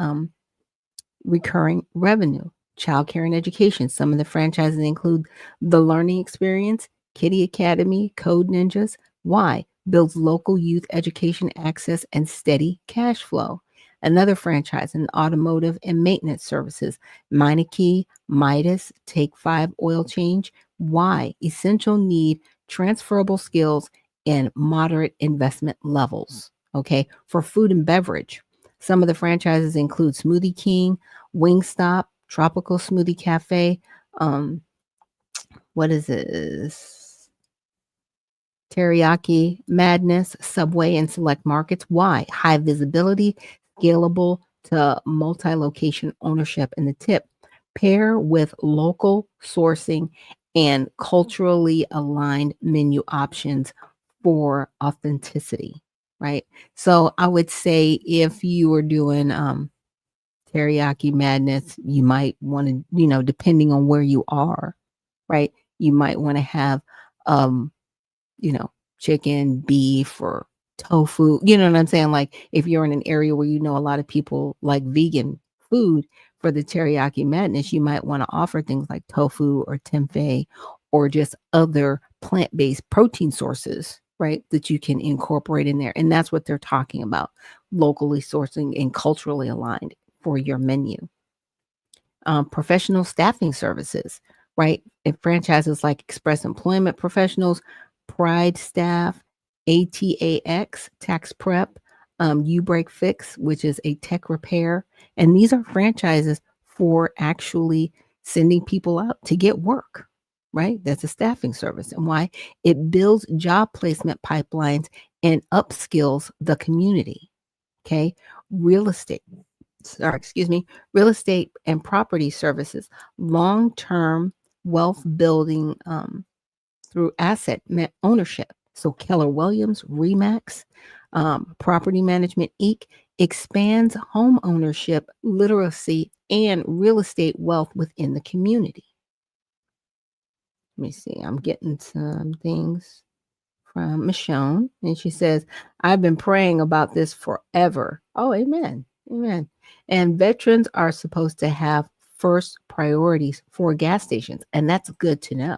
recurring revenue. Childcare and education. Some of the franchises include The Learning Experience, Kitty Academy, Code Ninjas. Y builds local youth education access and steady cash flow. Another franchise in automotive and maintenance services, Meineke, Midas, Take 5 Oil Change. Y essential need transferable skills and moderate investment levels. Okay, for food and beverage, some of the franchises include Smoothie King, Wingstop, Tropical Smoothie Cafe, what is this? Teriyaki Madness, Subway, and select markets. Why? High visibility, scalable to multi-location ownership. And the tip, pair with local sourcing and culturally aligned menu options for authenticity, right? So I would say if you were doing teriyaki madness, you might want to, depending on where you are, right? You might want to have um you know, chicken, beef, or tofu. You know what I'm saying? Like if you're in an area where a lot of people like vegan food, for the teriyaki madness, you might want to offer things like tofu or tempeh or just other plant-based protein sources, right? That you can incorporate in there. And that's what they're talking about, locally sourcing and culturally aligned for your menu. Professional staffing services, right? And franchises like Express Employment Professionals, Pride Staff, ATAX, Tax Prep, U-Break Fix, which is a tech repair. And these are franchises for actually sending people out to get work, right? That's a staffing service. And why? It builds job placement pipelines and upskills the community. Okay. Real estate, real estate and property services, long-term wealth building through ownership. So Keller Williams, Remax, Property Management Inc. expands home ownership, literacy, and real estate wealth within the community. Let me see. I'm getting some things from Michonne, and she says, I've been praying about this forever. Oh, amen. Amen. And veterans are supposed to have first priorities for gas stations, and that's good to know.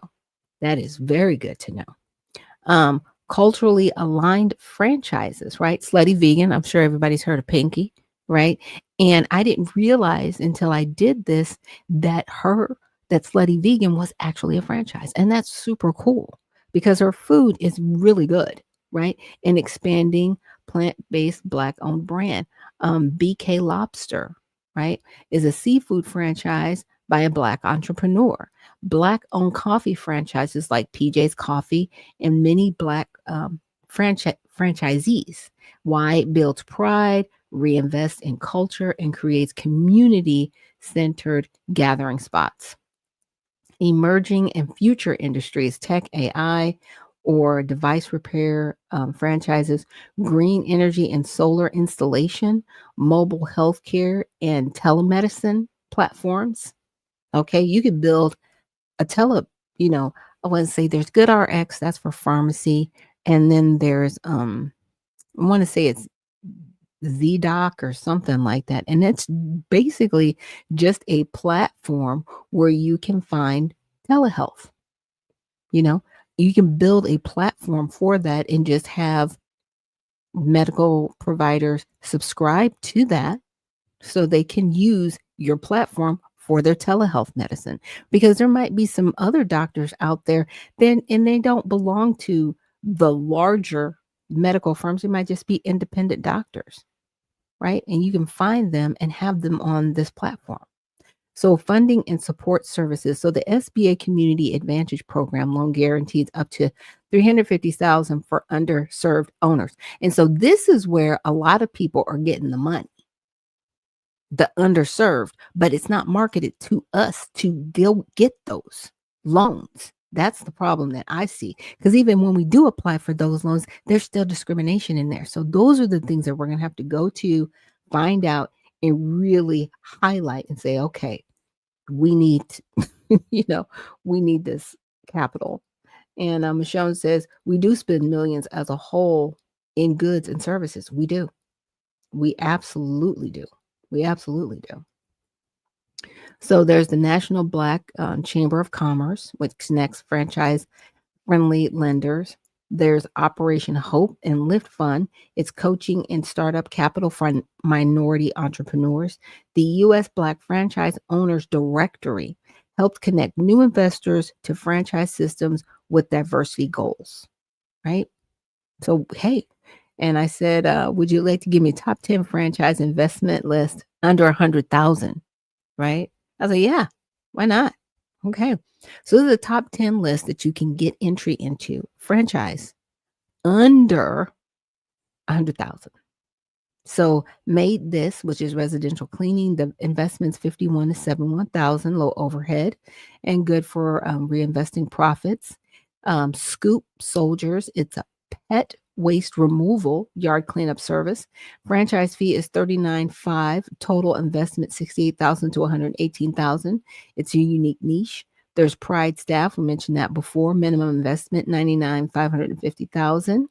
That is very good to know. Culturally aligned franchises, right? Slutty Vegan. I'm sure everybody's heard of Pinky, right? And I didn't realize until I did this that Slutty Vegan was actually a franchise. And that's super cool because her food is really good, right? And expanding plant-based Black-owned brand. BK Lobster, right, is a seafood franchise by a Black entrepreneur. Black-owned coffee franchises like PJ's Coffee and many Black franchisees. Why? It builds pride, reinvests in culture, and creates community-centered gathering spots. Emerging and future industries, tech, AI, or device repair franchises, green energy and solar installation, mobile healthcare, and telemedicine platforms. Okay, you could build a I want to say there's Good RX, that's for pharmacy, and then there's I want to say it's ZDoc or something like that. And it's basically just a platform where you can find telehealth. You can build a platform for that and just have medical providers subscribe to that so they can use your platform for their telehealth medicine, because there might be some other doctors out there and they don't belong to the larger medical firms. They might just be independent doctors, right? And you can find them and have them on this platform. So funding and support services. So the SBA Community Advantage Program loan guarantees up to $350,000 for underserved owners. And so this is where a lot of people are getting the money, the underserved, but it's not marketed to us to go get those loans. That's the problem that I see, because even when we do apply for those loans, there's still discrimination in there. So those are the things that we're going to have to go to, find out, and really highlight and say, okay, we need, we need this capital. And Michonne says, we do spend millions as a whole in goods and services. We do. We absolutely do. We absolutely do. So there's the National Black Chamber of Commerce, which connects franchise-friendly lenders. There's Operation Hope and Lift Fund. It's coaching and startup capital for minority entrepreneurs. The U.S. Black Franchise Owners Directory helps connect new investors to franchise systems with diversity goals, right? So, hey, and I said, would you like to give me a top 10 franchise investment list under 100,000, right? I was like, yeah, why not? Okay. So this is a top 10 list that you can get entry into. Franchise under 100,000. So made this, which is residential cleaning, the investments 51 to 71,000, low overhead, and good for reinvesting profits. Scoop Soldiers, it's a pet waste removal yard cleanup service. Franchise fee is 39.5. Total investment 68,000 to 118,000. It's a unique niche. There's Pride Staff. We mentioned that before. Minimum investment 99,550,000.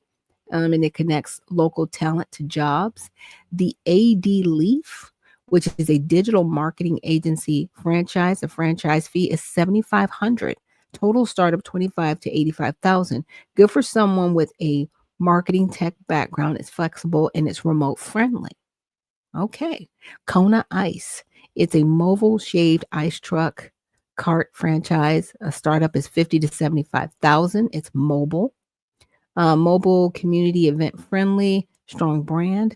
And it connects local talent to jobs. The AD Leaf, which is a digital marketing agency franchise, the franchise fee is 7,500. Total startup 25 to 85,000. Good for someone with a marketing tech background. It's flexible and it's remote friendly. Okay. Kona Ice. It's a mobile shaved ice truck cart franchise. A startup is 50 to 75,000. It's mobile. Mobile community event friendly, strong brand.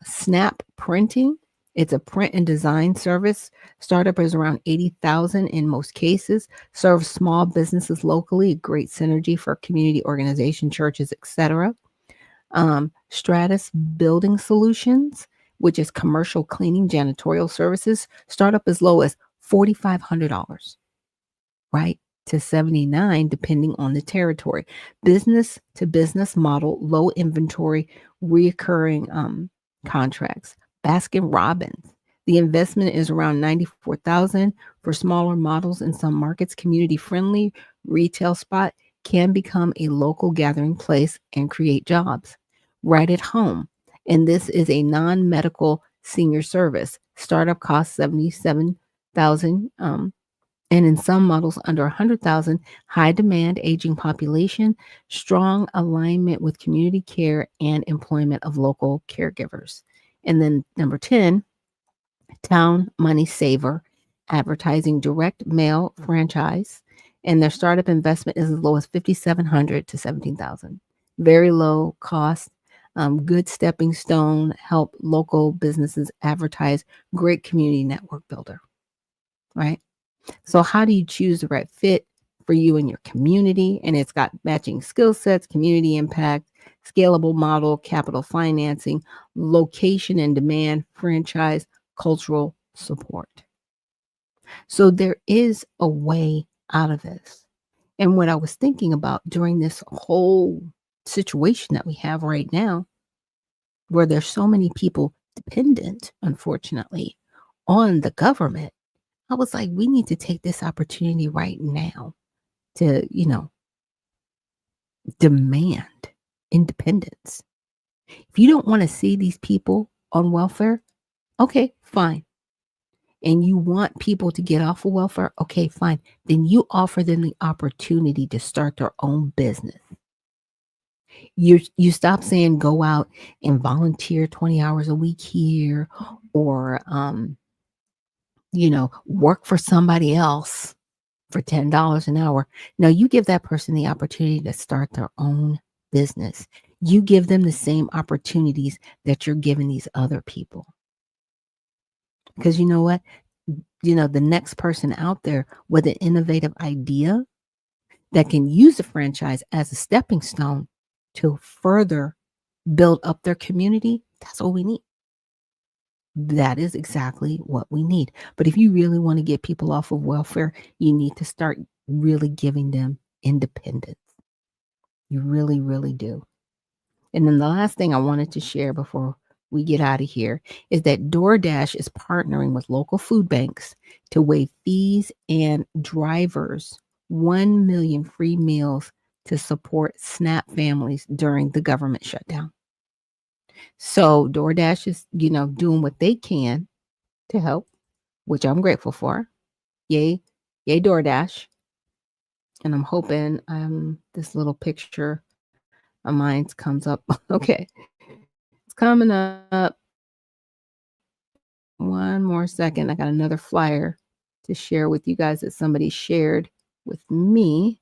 Snap Printing. It's a print and design service. Startup is around 80,000 in most cases. Serves small businesses locally. Great synergy for community organization, churches, etc. Stratus Building Solutions, which is commercial cleaning janitorial services. Startup as low as $4,500. Right? To 79, depending on the territory. Business to business model, low inventory, reoccurring contracts. Baskin Robbins. The investment is around 94,000 for smaller models in some markets. Community friendly retail spot can become a local gathering place and create jobs right at home. And this is a non-medical senior service. Startup costs 77,000. And in some models under 100,000, high demand, aging population, strong alignment with community care and employment of local caregivers. And then number 10, Town Money Saver, advertising direct mail franchise. And their startup investment is as low as 5,700 to 17,000. Very low cost, good stepping stone, help local businesses advertise, great community network builder, right? So how do you choose the right fit for you and your community? And it's got matching skill sets, community impact, scalable model, capital financing, location and demand, franchise, cultural support. So there is a way out of this. And what I was thinking about during this whole situation that we have right now, where there's so many people dependent, unfortunately, on the government, I was like, we need to take this opportunity right now to, demand independence. If you don't want to see these people on welfare, okay, fine. And you want people to get off of welfare, okay, fine. Then you offer them the opportunity to start their own business. You stop saying go out and volunteer 20 hours a week here or work for somebody else for $10 an hour. No, you give that person the opportunity to start their own business. You give them the same opportunities that you're giving these other people. Because you know what? The next person out there with an innovative idea that can use a franchise as a stepping stone to further build up their community, that's what we need. That is exactly what we need. But if you really want to get people off of welfare, you need to start really giving them independence. You really, really do. And then the last thing I wanted to share before we get out of here is that DoorDash is partnering with local food banks to waive fees and drivers 1 million free meals to support SNAP families during the government shutdown. So DoorDash is, doing what they can to help, which I'm grateful for. Yay, DoorDash. And I'm hoping this little picture of mine comes up. Okay, it's coming up. One more second. I got another flyer to share with you guys that somebody shared with me.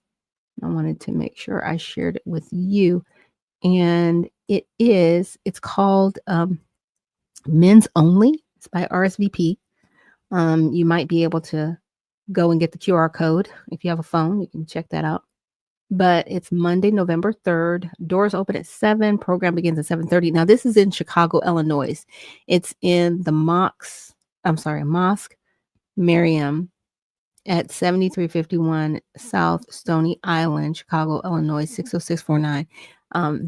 I wanted to make sure I shared it with you. And it's called Men's Only. It's by RSVP. You might be able to go and get the QR code. If you have a phone, you can check that out. But it's Monday, November 3rd. Doors open at 7. Program begins at 7:30. Now, this is in Chicago, Illinois. It's in the Mosque Miriam at 7351 South Stony Island, Chicago, Illinois, 60649.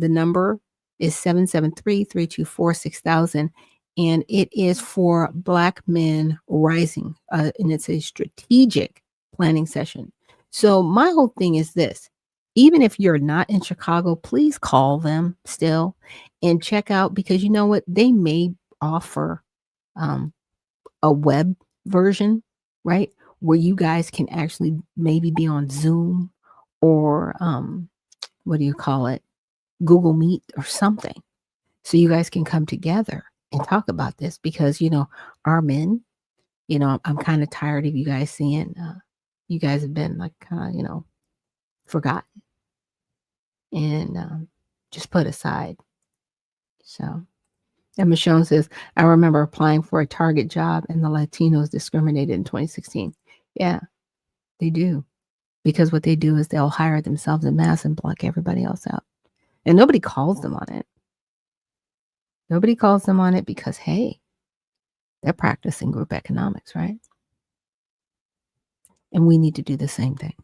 The number is 773-324-6000. And it is for Black Men Rising. And it's a strategic planning session. So my whole thing is this. Even if you're not in Chicago, please call them still and check out, because you know what? They may offer a web version, right? Where you guys can actually maybe be on Zoom or what do you call it? Google Meet or something. So you guys can come together and talk about this, because, you know, our men, you know, I'm kind of tired of you guys seeing, you guys have been like, you know, forgotten and just put aside. So, and Michonne says, I remember applying for a Target job and the Latinos discriminated in 2016. Yeah, they do. Because what they do is they'll hire themselves en masse and block everybody else out. And nobody calls them on it. Nobody calls them on it because, hey, they're practicing group economics, right? And we need to do the same thing.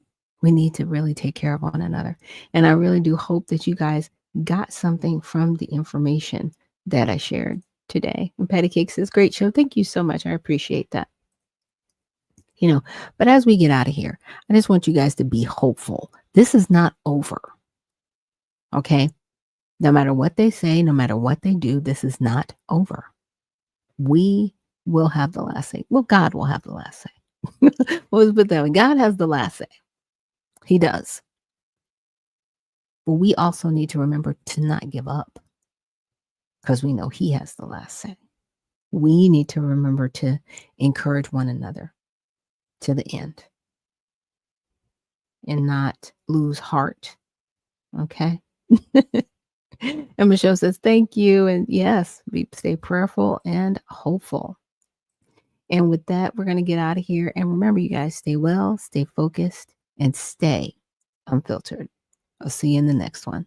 We need to really take care of one another. And I really do hope that you guys got something from the information that I shared today. And Patty Cake says, great show. Thank you so much. I appreciate that. You know, but as we get out of here, I just want you guys to be hopeful. This is not over. Okay? No matter what they say, no matter what they do, this is not over. We will have the last say. Well, God will have the last say. Let's put that way. God has the last say. He does. But we also need to remember to not give up, because we know He has the last say. We need to remember to encourage one another to the end and not lose heart. Okay? And Michelle says, thank you. And yes, stay prayerful and hopeful. And with that, we're going to get out of here. And remember, you guys, stay well, stay focused, and stay unfiltered. I'll see you in the next one.